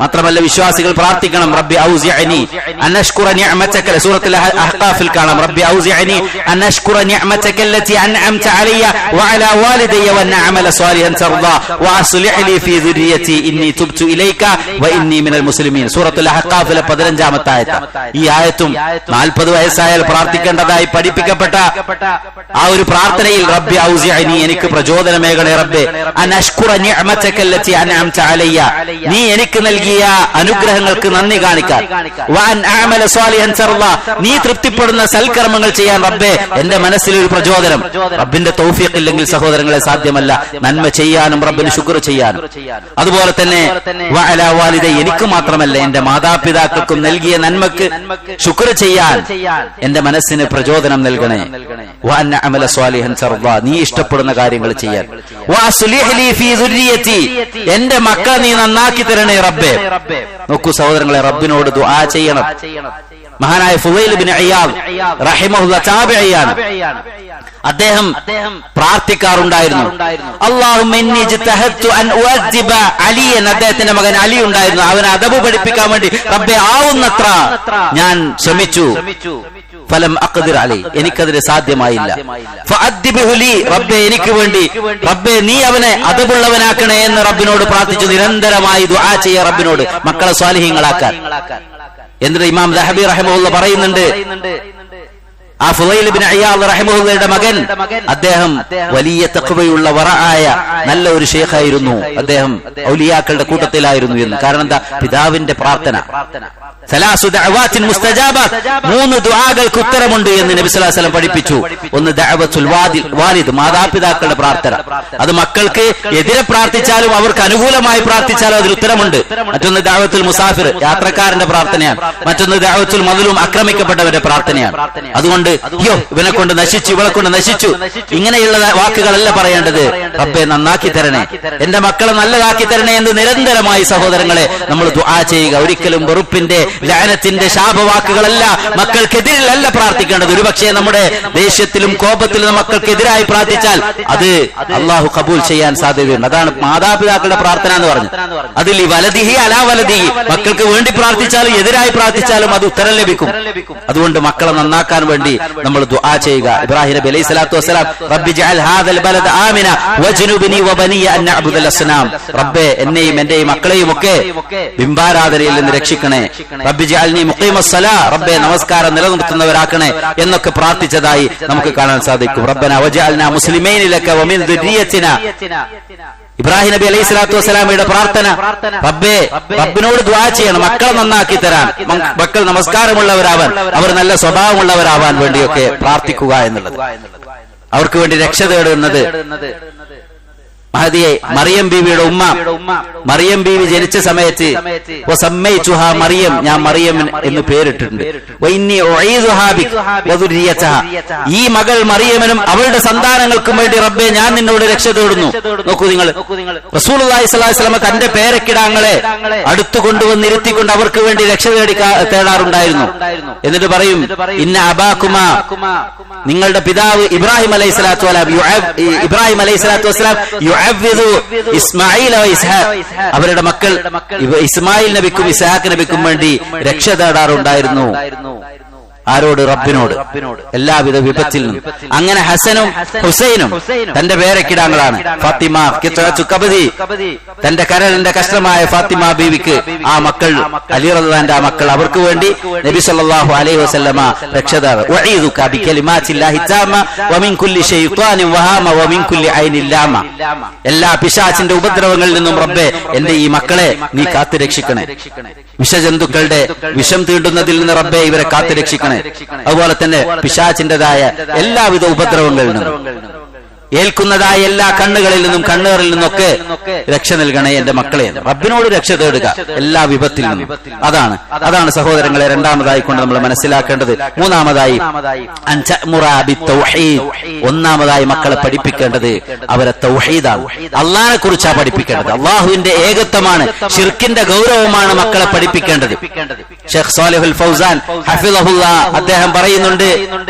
മാത്രമല്ല വിശ്വാസികൾ പ്രാർത്ഥിക്കണം, റബ്ബി ഔസിഅനി അൻ അഷ്കുറ നിഅമതക. സൂറത്തുൽ അഹ്ഖാഫിൽ കാണാം, റബ്ബി ഔസിഅനി അൻ അഷ്കുറ നിഅമതക അല്ലതി അൻഅംത അലയ്യ വഅലാ വാലിദയ്യ വഅൻ അഅമല സ്വാലിഹൻ തർദാ വഅസ്ലിഹ് ലി ഫീ ദുർരിയതി ഇന്നി തുബ്തു ഇലൈക വഇന്നി മിനൽ മുസ്ലിമീൻ. സൂറത്തുൽ അഹ്ഖാഫിലെ 15-ാമത്തെ ആയത്ത്. ഈ ആയത്തും 40 വയസ്സായാൽ പ്രാർത്ഥിക്കേണ്ടതായി പഠിപ്പിക്കപ്പെട്ട ആ ഒരു പ്രാർത്ഥനയിൽ, റബ്ബി ഔസിഅനി, എനിക്ക് പ്രചോദനമേകണേ റബ്ബേ, അൻ അഷ്കുറ നിഅമതക അല്ലതി അൻഅംത അലയ്യ, നീ എനിക്ക് നൽകിയ അനുഗ്രഹങ്ങൾക്ക് നന്ദി കാണിക്കാൻ, വഅൻ അഅമല സ്വാലിഹൻ തർദാ, നീ തൃപ്തിപ്പെടുന്ന സൽക്കർമ്മങ്ങൾ ചെയ്യാൻ റബ്ബേ എന്റെ മനസ്സിലൊരു പ്രചോദനം. റബ്ബിന്റെ തൗഫീഖ് ഇല്ലെങ്കിൽ സഹോദരങ്ങളെ സാധ്യമല്ല നന്മ ചെയ്യാനും റബ്ബിന് ശുക്ർ ചെയ്യാനും. അതുപോലെ തന്നെ വഅലാ വാലിദൈ, എനിക്ക് മാത്രമല്ല എന്റെ മാതാപിതാക്കൾക്കും നൽകിയ നന്മക്ക് ശുക്ർ ചെയ്യാൻ എന്റെ മനസ്സിന് പ്രചോദനം നൽകണേ. വഅൻ അഅമല സ്വാലിഹൻ തർദാ, നീ ഇഷ്ടപ്പെടുന്ന കാര്യങ്ങൾ ചെയ്യാൻ. വഅസ്ലിഹ് ലി ഫീ ദുർരിയതി, എന്റെ മക്കളെ നീ നന്നാക്കി തരണേ റബ്ബേ. നോക്കൂ സഹോദരങ്ങളെ, റബ്ബിനോട് ദുആ ചെയ്യണം. മഹാനായ ഫുളൈൽ ഇബ്നു ഇയാദ് റഹിമഹുല്ലാഹ് താബിഈയാണ്. അദ്ദേഹം പ്രാർത്ഥിക്കാറുണ്ടായിരുന്നു, അല്ലാഹുമ്മ ഇന്നി ജ്തഹദ്തു അൻ ഉഅദ്ദിബ അലിയൻ. അദ്ദേഹത്തിന്റെ മകൻ അലി ഉണ്ടായിരുന്നു, അവനെ അദബ് പഠിപ്പിക്കാൻ വേണ്ടി റബ്ബേ ആവുന്നത്ര ഞാൻ ശ്രമിച്ചു. ഫലം അഖ്ദിർ അലൈ, എനിക്കതിന് സാധ്യമായില്ല. ഫഅദ്ദിബ്ഹു ലി, റബ്ബേ എനിക്ക് വേണ്ടി, റബ്ബേ നീ അവനെ അദബുള്ളവനാക്കണേ എന്ന് റബ്ബിനോട് പ്രാർത്ഥിച്ചു. നിരന്തരമായി ദുആ ചെയ്യുക റബ്ബിനോട്, മക്കളെ സ്വാലിഹീങ്ങളാക്കാൻ. എന്നിട്ട് ഇമാം ദഹബി റഹിമഹുല്ലാഹ് പറയുന്നുണ്ട്, ആ ഫുളൈൽ ഇബ്നു ഇയാദ് റഹിമഹുല്ലാഹയുടെ മകൻ, അദ്ദേഹം വലിയ തഖ്വയുള്ള വറആയ നല്ല ഒരു ശൈഖായിരുന്നു. അദ്ദേഹം ഔലിയാക്കളുടെ കൂട്ടത്തിലായിരുന്നു എന്ന്. കാരണം എന്താ? പിതാവിന്റെ പ്രാർത്ഥന. സലാസു ദഅവാത്തിൻ മുസ്തജാബാത്ത്, 3 ദുആകൾക്ക് ഉത്തരമുണ്ട് എന്ന് നബി സല്ലല്ലാഹു അലൈഹി വസല്ലം പഠിപ്പിച്ചു. ഒന്ന് ദഅവത്തുൽ വാലിദ്, മാതാപിതാക്കളുടെ പ്രാർത്ഥന. അത് മക്കൾക്ക് എതിരെ പ്രാർത്ഥിച്ചാലും അവർക്ക് അനുകൂലമായി പ്രാർത്ഥിച്ചാലും അതിൽ ഉത്തരമുണ്ട്. മറ്റൊന്ന് ദഅവത്തുൽ മുസാഫിർ, യാത്രക്കാരന്റെ പ്രാർത്ഥനയാണ്. മറ്റൊന്ന് ദഅവത്തുൽ മദ്ലൂം, ആക്രമിക്കപ്പെട്ടവരുടെ പ്രാർത്ഥനയാണ്. അതുകൊണ്ട് അയ്യോ ഇവനെ കൊണ്ട് നശിച്ചു, ഇവളെ കൊണ്ട് നശിച്ചു, ഇങ്ങനെയുള്ള വാക്കുകളല്ല പറയേണ്ടത്. റബ്ബേ നന്നാക്കി തരണേ, എന്റെ മക്കളെ നല്ലതാക്കി തരണേ എന്ന് നിരന്തരമായി സഹോദരങ്ങളെ നമ്മൾ ദുആ ചെയ്യുക. ഒരിക്കലും വെറുപ്പിന്റെ, ലഅനത്തിന്റെ ശാപവാക്കുകളല്ല, മക്കൾക്കെതിരിലല്ല പ്രാർത്ഥിക്കേണ്ടത്. ഒരുപക്ഷെ നമ്മുടെ ദേഷ്യത്തിലും കോപത്തിലും മക്കൾക്കെതിരായി പ്രാർത്ഥിച്ചാൽ അത് അള്ളാഹു കബൂൽ ചെയ്യാൻ സാധ്യതയുണ്ട്. അതാണ് മാതാപിതാക്കളുടെ പ്രാർത്ഥന എന്ന് പറഞ്ഞു. അതിൽ ഈ വലദിഹി അലാ വലദിഹി, മക്കൾക്ക് വേണ്ടി പ്രാർത്ഥിച്ചാലും എതിരായി പ്രാർത്ഥിച്ചാലും അത് ഉത്തരം ലഭിക്കും. അതുകൊണ്ട് മക്കളെ നന്നാക്കാൻ വേണ്ടി നമ്മൾ ദുആ ചെയ്യുക. ഇബ്രാഹിം നബി അലൈഹി സ്വലാത്തു വസ്സലാം റബ്ബി ജഅൽ ഹാദൽ ബലദ ആമിന വജ്നുബ്നി വബനിയ അൻ നഅ്ബുദൽ അസ്നാം, റബ്ബേ എന്നെയും എന്റെയും മക്കളെയും ഒക്കെ ബിംബാരാധനയിൽ നിന്ന് രക്ഷിക്കണേ. റബ്ബി ജഅൽനി മുഖീമസ് സലാ, റബ്ബേ നമസ്കാരം നിലനിർത്തുന്നവരാക്കണേ എന്നൊക്കെ പ്രാർത്ഥിച്ചതായി നമുക്ക് കാണാൻ സാധിക്കും. റബ്ബന വജഅൽനാ മുസ്ലിമൈന ലക വമിൻ ദുരിയത്തിനാ, ഇബ്രാഹിം നബി അലൈഹി സ്വലാത്തു വസ്സലാമയുടെ പ്രാർത്ഥന. റബ്ബിനോട് ദുആ ചെയ്യണം മക്കളെ നന്നാക്കി തരാൻ, മക്കൾ നമസ്കാരമുള്ളവരാവാൻ, അവർ നല്ല സ്വഭാവമുള്ളവരാവാൻ വേണ്ടിയൊക്കെ പ്രാർത്ഥിക്കുക എന്നുള്ളത്. അവർക്ക് വേണ്ടി രക്ഷ തേടുന്നത് മഹദിയെ മറിയം ബീവിയുടെ ഉമ്മ, മറിയം ബീവി ജനിച്ച സമയത്ത് മറിയം, ഞാൻ മറിയം എന്ന് പേരിട്ടിട്ടുണ്ട്. ഈ മകൾ മറിയമിനും അവളുടെ സന്താനങ്ങൾക്കും വേണ്ടി റബ്ബേ ഞാൻ നിന്നോട് രക്ഷ തേടുന്നു. നോക്കൂ നിങ്ങൾ, റസൂലുള്ളാഹി സ്വല്ലല്ലാഹു അലൈഹി വസല്ലം തന്റെ പേരക്കിടാങ്ങളെ അടുത്തു കൊണ്ടുവന്നിരുത്തിക്കൊണ്ട് അവർക്ക് വേണ്ടി രക്ഷ തേടാറുണ്ടായിരുന്നു. എന്നിട്ട് പറയും, ഇന്ന അബാകുമാ, നിങ്ങളുടെ പിതാവ് ഇബ്രാഹിം അലൈഹി സ്വലാത്തു വസ്സലാം ഇസ്മായിൽ അവരുടെ മക്കൾ ഇസ്മായിൽ നബിക്കും ഇസ്ഹാഖ് നബിക്കും വേണ്ടി രക്ഷ തേടാറുണ്ടായിരുന്നു. ആരോട്? റബ്ബിനോട്, എല്ലാവിധ വിപത്തിൽ നിന്നും. അങ്ങനെ ഹസനും ഹുസൈനും തന്റെ പേരക്കിടാങ്ങളാണ്. ഫാത്തിമ കബദി, തന്റെ കരളിന്റെ കഷ്ണമായ ഫാത്തിമ ബീവിക്ക് ആ മക്കൾ, അലി റളിയല്ലാഹു ആ മക്കൾ, അവർക്ക് വേണ്ടി നബി സല്ലല്ലാഹു അലൈഹി വസല്ലമ രക്ഷതാവ്. വഈദുക ബികലിമാത്തില്ലാഹി തആമ വമിൻ കുല്ലി ശൈത്വാനിൻ വഹാമ വമിൻ കുല്ലി ഐനിൻ ലാമ, എല്ലാ പിശാചിന്റെ ഉപദ്രവങ്ങളിൽ നിന്നും റബ്ബേ എന്റെ ഈ മക്കളെ നീ കാത്തു രക്ഷിക്കണേ. വിഷജന്തുക്കളുടെ വിഷം തീണ്ടുന്നതിൽ നിന്ന് റബ്ബേ ഇവരെ കാത്തു രക്ഷിക്കണേ. അതുപോലെ തന്നെ പിശാചിന്റേതായ എല്ലാവിധ ഉപദ്രവങ്ങളിൽ നിന്നും, ഏൽക്കുന്നതായ എല്ലാ കണ്ണുകളിൽ നിന്നും കണ്ണേറിൽ നിന്നൊക്കെ രക്ഷ നൽകണേ എന്റെ മക്കളെ. റബ്ബിനോട് രക്ഷ തേടുക എല്ലാ വിപത്തിൽ നിന്നും. അതാണ് സഹോദരങ്ങളെ രണ്ടാമതായി കൊണ്ട് നമ്മൾ മനസ്സിലാക്കേണ്ടത്. മൂന്നാമതായി ഒന്നാമതായി മക്കളെ പഠിപ്പിക്കേണ്ടത് അവരെ തൗഹീദാണ്, അള്ളാഹിനെ കുറിച്ചാണ് പഠിപ്പിക്കേണ്ടത്. അള്ളാഹുവിന്റെ ഏകത്വമാണ്, ശിർക്കിന്റെ ഗൗരവമാണ് മക്കളെ പഠിപ്പിക്കേണ്ടത്. ഷെയ്ഖ് സാലിഹുൽ ഫൗസാൻ ഹഫിളഹുല്ലാ അദ്ദേഹം പറയുന്നുണ്ട്,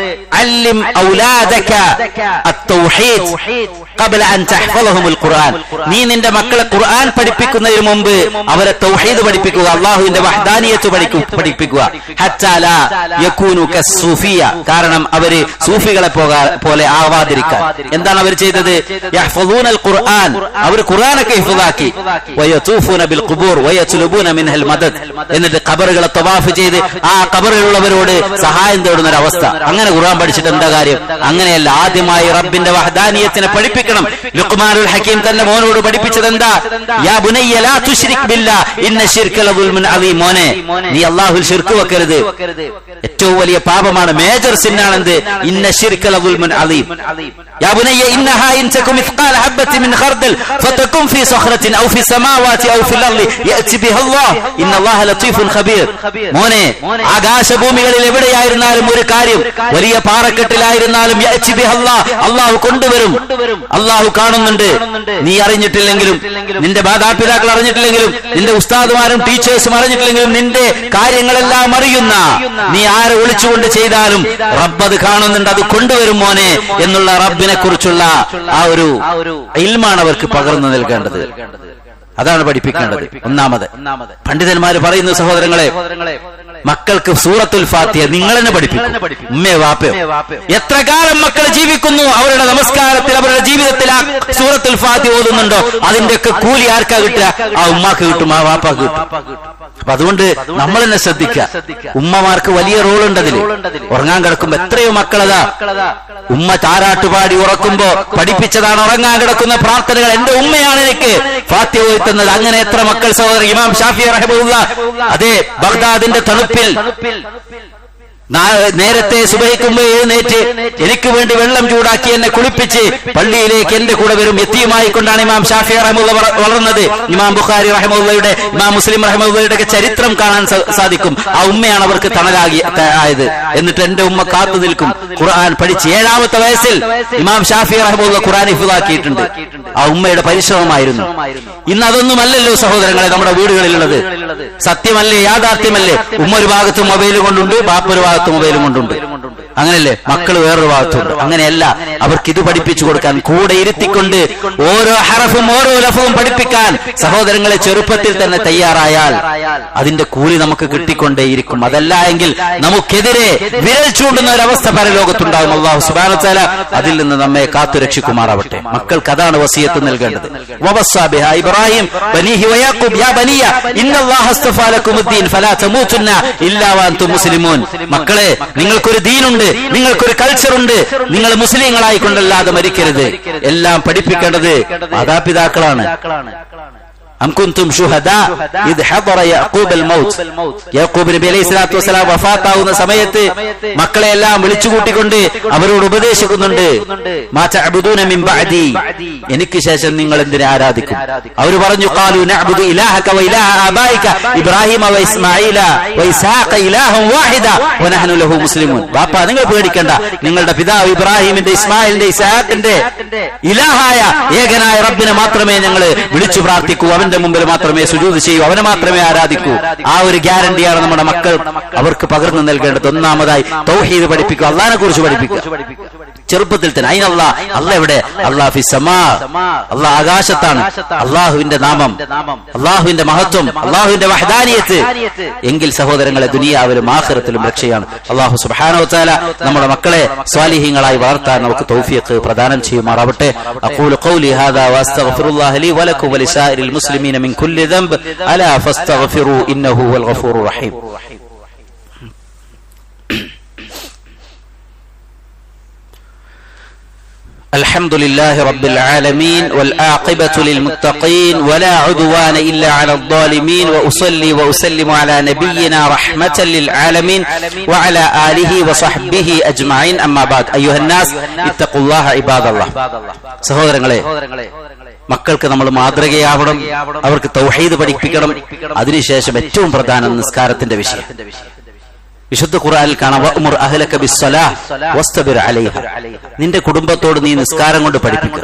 അല്ലിം ഔലാദക അത്തൗഹീദ് ഖബ്ല അൻ തഹ്ഫളഹുൽ ഖുർആൻ, നീ നിന്റെ മക്കളെ ഖുർആൻ പഠിപ്പിക്കുന്നതിന് മുമ്പ് അവരെ തൗഹീദ് പഠിപ്പിക്കുക, അള്ളാഹുവിന്റെ വഹ്ദാനിയത്ത് പഠിപ്പിക്കുക. ഹത്താ ലാ യകൂനു കസ്സൂഫിയ, കാരണം അവര് സൂഫികളെ പോലെ ആവാതിരിക്കാൻ. എന്താണ് അവർ ചെയ്തത്? യഹ്ഫളൂനൽ ഖുർആൻ, അവർ ഖുർആനൊക്കെ ഹിഫ്ളാക്കി. വയതൂഫൂന ബിൽ ഖുബൂർ വയത്ലുബൂന മിൻഹൽ മദദ്, എന്നിട്ട് ഖബറുകളെ തവാഫ് ചെയ്ത് ആ ഖബറിലുള്ളവരോട് സഹായം തേടുന്ന ഒരു അവസ്ഥ. അങ്ങനെ ഖുർആൻ പഠിച്ചിട്ട് എന്താ കാര്യം? അങ്ങനെയല്ല. ആദ്യമായി റബ്ബിന്റെ വഹ്ദാനിയത്തിനെ പഠിപ്പിക്കണം. ലുഖ്മാനുൽ ഹകീം തന്റെ മോനോട് പഠിപ്പിച്ചത് എന്താ? യാ ബുനയ്യ ലാ തുശ്രിക് ബില്ലാഹ് ഇന്ന ശിർക ലദുൽമുൻ അദീം, മോനെ നീ അല്ലാഹുവിൽ ശിർക്ക് വെക്കരുത്, ഏറ്റവും വലിയ പാപമാണ്, മേജർ സിന്നാണെന്ത്? ഇന്ന ശിർക ലദുൽമുൻ അദീം. യാ ബുനയ്യ ഇന്നഹാ ഇൻ തകും മിസ്ഖാല ഹബ്ബത്തിൻ മിൻ ഖർദൽ ഫതകും ഫീ സഖറത്തിൻ ഔ ഫീ സമാവാതി ഔ ഫിൽ അർളി യഅതി ബിഹല്ലാഹ് ഇന്നല്ലാഹ ലതീഫുൻ ഖബീർ. മോനെ, ആകാശഭൂമികളിൽ എവിടെയായിരുന്നാലും ഒരു കാര്യം, വലിയ പാറക്കെട്ടിലായിരുന്നാലും യഅതി ബിഹല്ലാഹ്, അല്ലാഹു കൊണ്ടുവരും. അല്ലാഹു കാണുന്നുണ്ട്. നീ അറിഞ്ഞിട്ടില്ലെങ്കിലും, നിന്റെ മാതാപിതാക്കൾ അറിഞ്ഞിട്ടില്ലെങ്കിലും, നിന്റെ ഉസ്താദുമാരും ടീച്ചേഴ്സും അറിഞ്ഞിട്ടില്ലെങ്കിലും, നിന്റെ കാര്യങ്ങളെല്ലാം അറിയുന്ന നീ ആരെ വിളിച്ചുകൊണ്ട് ചെയ്താലും റബ്ബ് അത് കാണുന്നുണ്ട്, അത് കൊണ്ടുവരും മോനെ എന്നുള്ള റബ്ബിനെ കുറിച്ചുള്ള ആ ഒരു ഇൽമാണ് അവർക്ക് പകർന്നു നൽകേണ്ടത്. അതാണ് പഠിപ്പിക്കേണ്ടത്. ഒന്നാമത് പണ്ഡിതന്മാര് പറയുന്നു, സഹോദരങ്ങളെ, മക്കൾക്ക് സൂറത്തുൽ ഫാത്തിഹ നിങ്ങൾ തന്നെ പഠിപ്പിക്കും. ഉമ്മയോ വാപ്പയോ എത്ര കാലം മക്കൾ ജീവിക്കുന്നു, അവരുടെ നമസ്കാരത്തിൽ അവരുടെ ജീവിതത്തിൽ ആ സൂറത്തുൽ ഫാത്തിഹ ഓതുന്നുണ്ടോ അതിന്റെയൊക്കെ കൂലി ആർക്കാ കിട്ടുക? ആ ഉമ്മാക്ക് കിട്ടും, ആ വാപ്പാക്ക് കിട്ടും. അപ്പൊ അതുകൊണ്ട് നമ്മൾ തന്നെ ശ്രദ്ധിക്കുക. ഉമ്മമാർക്ക് വലിയ റോളുണ്ട് അതിൽ. ഉറങ്ങാൻ കിടക്കുമ്പോ എത്രയോ മക്കളതാ ഉമ്മ താരാട്ടുപാടി ഉറക്കുമ്പോ പഠിപ്പിച്ചതാണ് ഉറങ്ങാൻ കിടക്കുന്ന പ്രാർത്ഥനകൾ. എന്റെ ഉമ്മയാണ് എനിക്ക് ഫാത്തിഹ ഓതി തന്നത്. അങ്ങനെ എത്ര മക്കൾ സഹോദരൻ. ഇമാം ഷാഫി റഹിമഹുല്ലാഹ് അതെ ബഗ്ദാദിന്റെ തണുപ്പിൽ നേരത്തെ സുബഹിക്കുമ്പോ എഴുന്നേറ്റ് എനിക്ക് വേണ്ടി വെള്ളം ചൂടാക്കി എന്നെ കുളിപ്പിച്ച് പള്ളിയിലേക്ക് എന്റെ കൂടെ വരും. യത്തീമായി കൊണ്ടാണ് ഇമാം ഷാഫി റഹിമഹുല്ലാഹ് വളർന്നത്. ഇമാം ബുഖാരി റഹിമഹുല്ലാഹയുടെ, ഇമാം മുസ്ലിം റഹിമഹുല്ലാഹയുടെ ഒക്കെ ചരിത്രം കാണാൻ സാധിക്കും. ആ ഉമ്മയാണ് അവർക്ക് തണലായത്. എന്നിട്ട് എന്റെ ഉമ്മ കാത്തു നിൽക്കും. ഖുർആൻ പഠിച്ച് 7ാമത്തെ വയസ്സിൽ ഇമാം ഷാഫി റഹിമഹുല്ലാഹ് ഖുർആൻ ഹിഫ്ളാക്കിയിട്ടുണ്ട്. ആ ഉമ്മയുടെ പരിശ്രമമായിരുന്നു. ഇന്ന് അതൊന്നുമല്ലല്ലോ സഹോദരങ്ങളെ നമ്മുടെ വീടുകളിലുള്ളത്. സത്യമല്ലേ, യാഥാർത്ഥ്യമല്ലേ? ഉമ്മ ഒരു ഭാഗത്ത് മൊബൈൽ കൊണ്ടുണ്ട്, ബാപ്പ ഒരു ഭാഗത്ത് മൊബൈലും കൊണ്ടുണ്ട്. അങ്ങനെയല്ലേ? മക്കൾ വേറൊരു ഭാഗത്തുണ്ട്. അങ്ങനെയല്ല. അവർക്ക് ഇത് പഠിപ്പിച്ചു കൊടുക്കാൻ, കൂടെ ഇരുത്തിക്കൊണ്ട് ഓരോ ഹറഫും ഓരോ ലഫവും പഠിപ്പിക്കാൻ സഹോദരങ്ങളെ ചെറുപ്പത്തിൽ തന്നെ തയ്യാറായാൽ അതിന്റെ കൂലി നമുക്ക് കിട്ടിക്കൊണ്ടേയിരിക്കും. അതല്ല എങ്കിൽ നമുക്കെതിരെ വിരൽ ചൂണ്ടുന്ന ഒരവസ്ഥ പരലോകത്തുണ്ടാകും. അല്ലാഹു സുബ്ഹാനഹു വ തആല അതിൽ നിന്ന് നമ്മെ കാത്തുരക്ഷിക്കുമാറാവട്ടെ. മക്കൾക്ക് അതാണ് വസിയത്ത് നൽകേണ്ടത്. വവസ്സാ ബിഹാ ഇബ്രാഹിം ബനീഹി വയാഖൂബ് യാ ബനിയ ഇന്നല്ലാഹ അസ്തഫാ ലക്കുമുദ്ദീൻ ഫലാ തമൂതുന്ന ഇല്ലാ വഅൻതും മുസ്ലിമൂൻ. മക്കളെ, നിങ്ങൾക്കൊരു ദീനുണ്ട്, നിങ്ങൾക്കൊരു കൾച്ചറുണ്ട്. നിങ്ങൾ മുസ്ലിങ്ങളായിക്കൊണ്ടല്ലാതെ മരിക്കരുത്. എല്ലാം പഠിപ്പിക്കേണ്ടത് മാതാപിതാക്കളാണ്. أم كنتم شهداء إذ حضر يعقوب الموت. യാക്കൂബ് നബി അലൈഹി സ്വലാത്തു വസ്സലാം വഫാത്താവുന്ന സമയത്ത് മക്കളെ എല്ലാം വിളിച്ചുകൂട്ടിക്കൊണ്ട് അവരോട് ഉപദേശിക്കുന്നുണ്ട്. മാ തഅബുദൂന മിൻ ബഅദി, എനിക്ക് ശേഷം നിങ്ങൾ എന്തിനെ ആരാധിക്കും? അവർ പറഞ്ഞു ഖാലു നഅബുദു ഇലാഹക വ ഇലാഹ ആബായിക ഇബ്രാഹിമ വ ഇസ്മാഈല വ ഇസ്ഹാഖ ഇലാഹൻ വാഹിദ വ നഹ്നു ലഹു മുസ്ലിമൂൻ. ബാപ്പാ, നിങ്ങൾ പേടിക്കണ്ട. നിങ്ങളുടെ പിതാവ് ഇബ്രാഹിമിന്റെ, ഇസ്മായിലിന്റെ, ഇസ്ഹാഖിന്റെ ഇലാഹായ ഏകനായ റബ്ബിനെ മാത്രമേ ഞങ്ങൾ വിളിച്ചു പ്രാർത്ഥിക്കൂ. അവന്റെ മുമ്പിൽ മാത്രമേ സുജൂദ് ചെയ്യൂ, അവനെ മാത്രമേ ആരാധിക്കൂ. ആ ഒരു ഗ്യാരണ്ടിയാണ് നമ്മുടെ മക്കൾ അവർക്ക് പകർന്നു നൽകേണ്ടത്. ഒന്നാമതായി തൗഹീദ് പഠിപ്പിക്കുക, അള്ളാഹിനെ കുറിച്ച് പഠിപ്പിക്കുക ചെറുപ്പത്തിൽ തന്നെ. അല്ലാഹ് എവിടെ? അല്ലാഹു ഫിസ് സമാ, അല്ലാഹ് ആകാശത്താണ്. അള്ളാഹുവിന്റെ നാമം, അള്ളാഹുവിന്റെ മഹത്വം, അള്ളാഹുവിന്റെ വഹ്ദാനിയത്ത് എങ്കിൽ സഹോദരങ്ങളെ ദുനിയാവിലും ആഖിറത്തിലും രക്ഷയാണ്. അല്ലാഹു സുബ്ഹാനഹു വ തആല നമ്മുടെ മക്കളെ സ്വാലിഹീങ്ങളായി വളർത്താൻ നമുക്ക് തൗഫീഖ് പ്രദാനം ചെയ്യുമാറാവട്ടെ. അഖൂലു ഖൗലി ഹാദാ വഅസ്തഗ്ഫിറുല്ലാഹ ലി വലക്കും വലിസായിരിൽ മുസ്ലിമീന മിൻ കുല്ലി ദംബ് അലാ ഫസ്തഗ്ഫിറൂ ഇന്നഹു ഹുവൽ ഗഫൂറുർ റഹീം. الحمد لله رب العالمين والعاقبة للمتقين ولا عدوان إلا على الظالمين وأصلي وأسلم على نبينا رحمة للعالمين وعلى آله وصحبه أجمعين أما بعد أيها الناس اتقوا الله عباد الله. സഹോദരങ്ങളെ, മക്കൾക്ക് നമ്മൾ മാതൃകയാവണം. അവർക്ക് തൗഹീദ് പഠിപ്പിക്കണം. അതിനുശേഷം ഏറ്റവും പ്രധാനം നിസ്കാരത്തിന്റെ വിഷയം. വിശുദ്ധ ഖുർആനിൽ കാണാം വഅ്മുർ അഹ്ലക ബിസ്സലാഹ് വസ്തബിർ അലൈഹ. നിന്റെ കുടുംബത്തോട് നീ നിസ്കാരം കൊണ്ട് പഠിപ്പിക്കുക.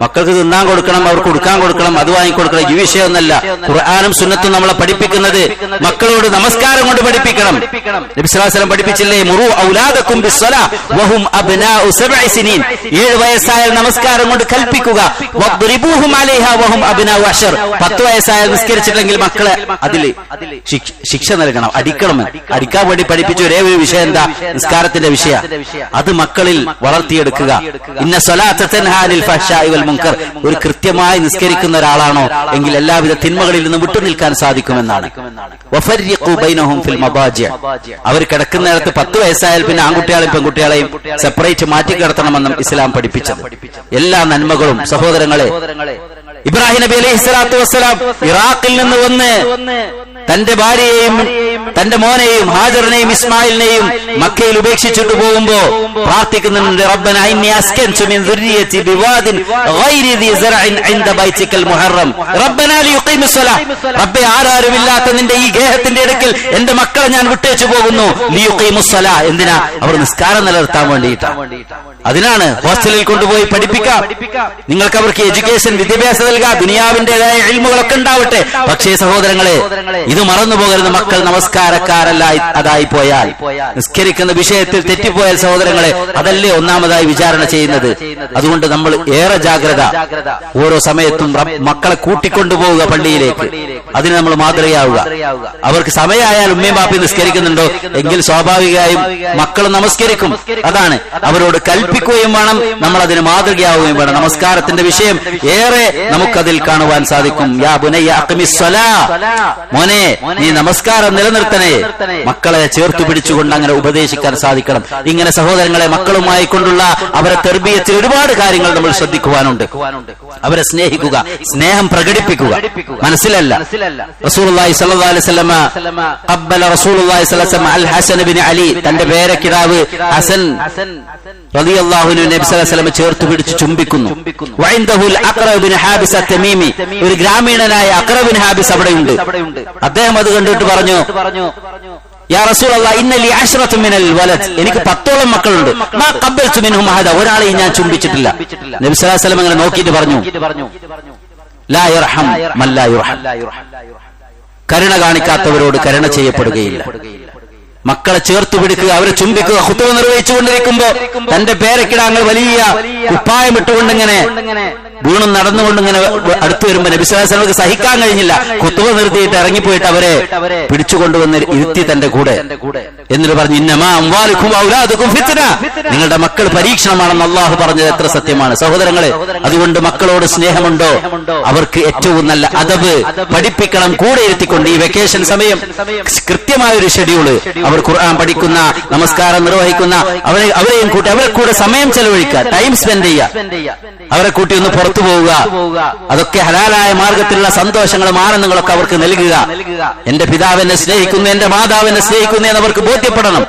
മക്കൾക്ക് തിന്നാൻ കൊടുക്കണം, അവർക്ക് കൊടുക്കാൻ കൊടുക്കണം, അത് വാങ്ങിക്കൊടുക്കണം. ഈ വിഷയമൊന്നല്ല. ഖുർആനും സുന്നത്തും നമ്മളെ പഠിപ്പിക്കുന്നത് മക്കളോട് നമസ്കാരം കൊണ്ട് പഠിപ്പിക്കണം. നബി സല്ലല്ലാഹു അലൈഹി വസല്ലം പഠിപ്പിച്ചില്ലേ മുറു ഔലാദകും ബിസ്സലാഹ് വഹും അബ്നാഉ 7 സിനീൻ. 7 വയസ്സായാൽ നമസ്കാരം കൊണ്ട് കൽപ്പിക്കുക. വദ്രിബൂഹും അലൈഹാ വഹും അബ്നാഉ 10. 10 വയസ്സായാൽ നിസ്കരിച്ചില്ലെങ്കിൽ മക്കളെ അതിൽ ശിക്ഷ നൽകണം, അടിക്കണം. അടിക്കാൻ വേണ്ടി പഠിപ്പിച്ച ഒരേ ഒരു വിഷയം എന്താ? നിസ്കാരത്തിന്റെ വിഷയം. അത് മക്കളിൽ വളർത്തിയെടുക്കുക. ഇന്ന സ്വലാത്ത തൻഹാ അനിൽ ഫഹ്ശാഇ വൽ മുൻകർ. ഒരു കൃത്യമായി നിസ്കരിക്കുന്ന ഒരാളാണോ എങ്കിൽ എല്ലാവിധ തിന്മകളിൽ നിന്ന് വിട്ടുനിൽക്കാൻ സാധിക്കുമെന്നാണ്. വഫർരിഖു ബൈനഹും ഫിൽ മബാജി. അവർ കിടക്കുന്ന നേരത്ത് 10 വയസ്സായാൽ പിന്നെ ആൺകുട്ടികളെയും പെൺകുട്ടികളെയും സെപ്പറേറ്റ് മാറ്റി കിടത്തണമെന്നും ഇസ്ലാം പഠിപ്പിച്ചത്. എല്ലാ നന്മകളും സഹോദരങ്ങളെ, ഇബ്രാഹിം നബി അലൈഹി സ്വലാത്തു വസ്സലാം ഇറാഖിൽ നിന്ന് വന്ന് തന്റെ ഭാര്യയെയും തന്റെ മോനെയും ഹാജറിനെയും ഇസ്മായിലിനെയും മക്കയിൽ ഉപേക്ഷിച്ചിട്ട് പോകുമ്പോ പ്രാർത്ഥിക്കുന്നുണ്ട്. റബ്ബനാ ഇന്നി അസ്കൻതു മിൻ ദുർരിയതി ബിവാദിൻ ഗൈരി ദി സറഇൻ ഇൻദ ബൈതിക്കൽ മുഹറം റബ്ബനാ ലിയുഖീമുസ് സ്വലാഹ്. റബ്ബേ, ആരാരുമില്ലാത്ത നിന്റെ ഈ ഗേഹത്തിന്റെ ഇടയ്ക്കിൽ എന്റെ മക്കളെ ഞാൻ വിട്ടേച്ചു പോകുന്നു. ലിയുഖീമുസ് സ്വലാഹ്. എന്തിനാ? അവർ നിസ്കാരം നിലനിർത്താൻ വേണ്ടിയിട്ടാണ്. അതിനാണ് ഹോസ്റ്റലിൽ കൊണ്ടുപോയി പഠിപ്പിക്കാം. നിങ്ങൾക്ക് അവർക്ക് എഡ്യൂക്കേഷൻ, വിദ്യാഭ്യാസം നൽകാം. ദുനിയാവിന്റേതായ ഇൽമുകളൊക്കെ ഉണ്ടാവട്ടെ. പക്ഷേ സഹോദരങ്ങളെ, ഇത് മറന്നുപോകരുത്. മക്കൾ നമസ്കാരക്കാരല്ല അതായി പോയാൽ, നിസ്കരിക്കുന്ന വിഷയത്തിൽ തെറ്റിപ്പോയാൽ സഹോദരങ്ങളെ, അതല്ലേ ഒന്നാമതായി വിചാരണ ചെയ്യുന്നത്. അതുകൊണ്ട് നമ്മൾ ഏറെ ജാഗ്രത. ഓരോ സമയത്തും മക്കളെ കൂട്ടിക്കൊണ്ടുപോവുക പള്ളിയിലേക്ക്. അതിന് നമ്മൾ മാതൃകയാവുക. അവർക്ക് സമയമായാൽ ഉമ്മയും ബാപ്പയും നിസ്കരിക്കുന്നുണ്ടോ എങ്കിൽ സ്വാഭാവികമായും മക്കൾ നമസ്കരിക്കും. അതാണ് അവരോട് കൽപ്പിക്കുകയും വേണം, നമ്മൾ അതിന് മാതൃകയാവുകയും വേണം. നമസ്കാരത്തിന്റെ വിഷയം ഏറെ നമുക്കതിൽ കാണുവാൻ സാധിക്കും. യാ ബുനയ്യ അഖിമിസ് സ്വലാ, മോനെ നീ നമസ്കാരം നിലനിർത്തണേ. മക്കളെ ചേർത്തു പിടിച്ചുകൊണ്ട് അങ്ങനെ ഉപദേശിക്കാൻ സാധിക്കണം. ഇങ്ങനെ സഹോദരങ്ങളെ മക്കളുമായി കൊണ്ടുള്ള അവരെ തർബിയത്തിൽ ഒരുപാട് കാര്യങ്ങൾ നമ്മൾ ശ്രദ്ധിക്കുവാനുണ്ട്. അവരെ സ്നേഹിക്കുക, സ്നേഹം പ്രകടിപ്പിക്കുക, മനസ്സിലല്ല. റസൂലുള്ളാഹി സ്വല്ലല്ലാഹു അലൈഹി വസല്ലം ഖബ്ബല റസൂലുള്ളാഹി സ്വല്ലല്ലാഹു അലൈഹി വസല്ലം അൽ ഹസൻ ഇബ്നു അലി, തന്റെ പേരക്കിടാവ് ഹസൻ റളിയല്ലാഹു അൻഹു നബി സല്ലല്ലാഹു അലൈഹി വസല്ലം ചേർത്തു പിടിച്ച് ചുംബിക്കുന്നു. വഇൻദഹുൽ അഖറ ഇബ്നു ഹാബിസ് അത്തമീമി, ഒരു ഗ്രാമീണനായ അഖറ ഇബ്നു ഹാബിസ് അവിടെയുണ്ട്. അദ്ദേഹം അത് കണ്ടിട്ട് പറഞ്ഞു, യാ റസൂലല്ലാഹ് ഇന്നലി അശ്റത്തു മിനൽ വലദ്, എനിക്ക് 10ഓളം മക്കളുണ്ട്. മാ ഖബ്ബൽതു മിൻഹും അഹദ, ഒരാളെയും ഞാൻ ചുംബിച്ചിട്ടില്ല. നബി സല്ലല്ലാഹു അലൈഹി വസല്ലം അങ്ങനെ നോക്കിയിട്ട് പറഞ്ഞു, ലാ യർഹം മൻ ലാ യുർഹം, കരുണ കാണിക്കാത്തവരോട് കരുണ ചെയ്യപ്പെടുകയില്ല. മക്കളെ ചേർത്തു പിടിക്കുക, അവരെ ചുംബിക്കുക. ഖുതുബ നിർവഹിച്ചുകൊണ്ടിരിക്കുമ്പോ തന്റെ പേരക്കിടാങ്ങൾ വലിയ കുപ്പായം ഇട്ടുകൊണ്ടിങ്ങനെ വീണും നടന്നുകൊണ്ടിങ്ങനെ അടുത്തു വരുമ്പോ നബി സല്ലല്ലാഹു അലൈഹി വസല്ലം സഹിക്കാൻ കഴിഞ്ഞില്ല. ഖുതുബ നിർത്തിയിട്ട് ഇറങ്ങിപ്പോയിട്ട് അവരെ പിടിച്ചുകൊണ്ടുവന്ന് ഇരുത്തി തന്റെ കൂടെ. എന്നിട്ട് പറഞ്ഞു, ഇന്നമാ അംവാലുക്കും ഔലാദുക്കും ഫിത്ന, നിങ്ങളുടെ മക്കൾ പരീക്ഷണമാണെന്ന് അല്ലാഹു പറഞ്ഞത് എത്ര സത്യമാണ്. സഹോദരങ്ങളെ, അതുകൊണ്ട് മക്കളോട് സ്നേഹമുണ്ടോ അവർക്ക് ഏറ്റവും നല്ല അദബ് പഠിപ്പിക്കണം. കൂടെ ഇരുത്തിക്കൊണ്ട് ഈ വെക്കേഷൻ സമയം കൃത്യമായൊരു ഷെഡ്യൂള്, അവർ ഖുർആൻ പഠിക്കുന്ന, നമസ്കാരം നിർവഹിക്കുന്ന, അവരെയും കൂട്ടി അവരെ കൂടെ സമയം ചെലവഴിക്കുക, ടൈം സ്പെൻഡ് ചെയ്യുക, അവരെ കൂട്ടി ഒന്ന് പുറത്തു പോവുക. അതൊക്കെ ഹലാലായ മാർഗത്തിലുള്ള സന്തോഷങ്ങളും ആനന്ദങ്ങളൊക്കെ അവർക്ക് നൽകുക. എന്റെ പിതാവിനെ സ്നേഹിക്കുന്നു, എന്റെ മാതാവിനെ സ്നേഹിക്കുന്നു എന്ന് അവർക്ക് ബോധ്യപ്പെടണം.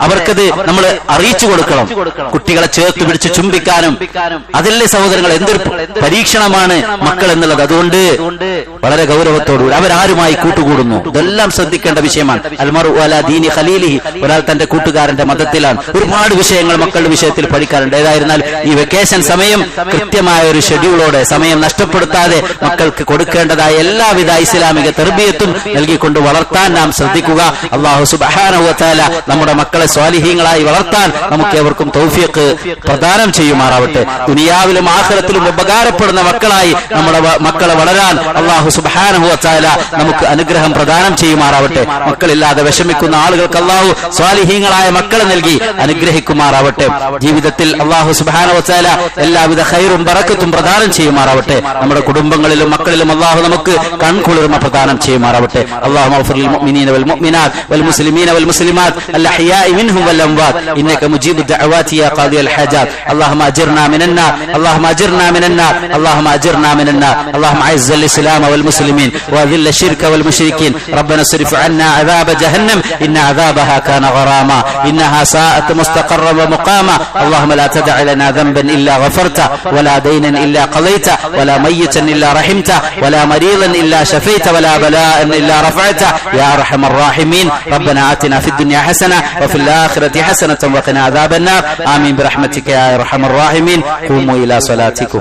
അവർക്കത് നമ്മൾ അറിയിച്ചു കൊടുക്കണം. കുട്ടികളെ ചേർത്ത് പിടിച്ച് ചുംബിക്കാനും, അതിലെ സഹോദരങ്ങൾ എന്തൊരു പരീക്ഷണമാണ് മക്കൾ എന്നുള്ളത്. അതുകൊണ്ട് വളരെ ഗൗരവത്തോടുകൂടി അവരാരുമായി കൂട്ടുകൂടുന്നു, ഇതെല്ലാം ശ്രദ്ധിക്കേണ്ട വിഷയമാണ്. അൽമറു അലാ ദീനി ഖലീലിഹി, ഒരാൾ തന്റെ കൂട്ടുകാരന്റെ മതത്തിലാണ്. ഒരുപാട് വിഷയങ്ങൾ മക്കളുടെ വിഷയത്തിൽ പഠിക്കാറുണ്ട്. ഏതായിരുന്നാൽ ഈ വെക്കേഷൻ സമയം കൃത്യമായ ഒരു ഷെഡ്യൂളോടെ, സമയം നഷ്ടപ്പെടുത്താതെ മക്കൾക്ക് കൊടുക്കേണ്ടതായ എല്ലാവിധ ഇസ്ലാമിക തർബിയത്തും നൽകിക്കൊണ്ട് വളർത്താൻ നാം ശ്രദ്ധിക്കുക. അല്ലാഹു സുബ്ഹാനഹു വ തആല നമ്മുടെ മക്കളെ സ്വാലിഹീങ്ങളായി വളർത്താൻ നമുക്ക് ഏവർക്കും തൗഫീഖ് പ്രദാനം ചെയ്യുമാറാവട്ടെ. ദുനിയാവിലും ആഖിറത്തിലും ഉപകാരപ്പെടുന്ന മക്കളായി നമ്മുടെ മക്കളെ വളരാൻ അല്ലാഹു സുബ്ഹാനഹു വ തആല നമുക്ക് അനുഗ്രഹം പ്രദാനം ചെയ്യുമാറാവട്ടെ. മക്കളില്ലാതെ വിഷമിക്കുന്ന ആളുകൾക്ക് അല്ലാഹു സ്വാലിഹീങ്ങളായ മക്കളെ നൽകി അനുഗ്രഹിക്കുമാറാവട്ടെ. ജീവിതത്തിൽ അല്ലാഹു സുബ്ഹാനഹു വ തആല എല്ലാവിധ ഖൈറും ബറക്കത്തും പ്രദാനം ചെയ്യുമാറാവട്ടെ. നമ്മുടെ കുടുംബങ്ങളിലും മക്കളിലും അല്ലാഹു നമുക്ക് കൺകുളിർമ പ്രദാനം ചെയ്യുമാറാവട്ടെ. അല്ലാഹു മഗ്ഫിർ ലിൽ മുഅ്മിനീന വൽ മുഅ്മിനാത്ത് വൽ മുസ്ലിമീന വൽ മുസ്ലിമാത്ത് അൽഅഹ്യാഇ മിൻഹും വൽ അംവാത്ത് ഇന്നക മുജീബു ദഅവാതി യാ ഖാദിയൽ ഹജാത്ത്. اللهم اجرنا من النار، اللهم اجرنا من النار، اللهم اجرنا من النار. اللهم اعز الاسلام والمسلمين واذل الشرك والمشركين. ربنا اصرف عنا عذاب جهنم ان عذابها كان غراما انها ساءت مستقرا ومقاما. اللهم لا تدع لنا ذنبا الا غفرته ولا دينا الا قضيته ولا ميتا الا رحمته ولا مريضا الا شفيته ولا بلاء الا رفعته يا ارحم الراحمين. ربنا آتنا في الدنيا حسنه وفي الاخره حسنه وقنا عذاب النار. آمين برحمتك يا ارحم الراحمين. قوموا الى صلاتكم.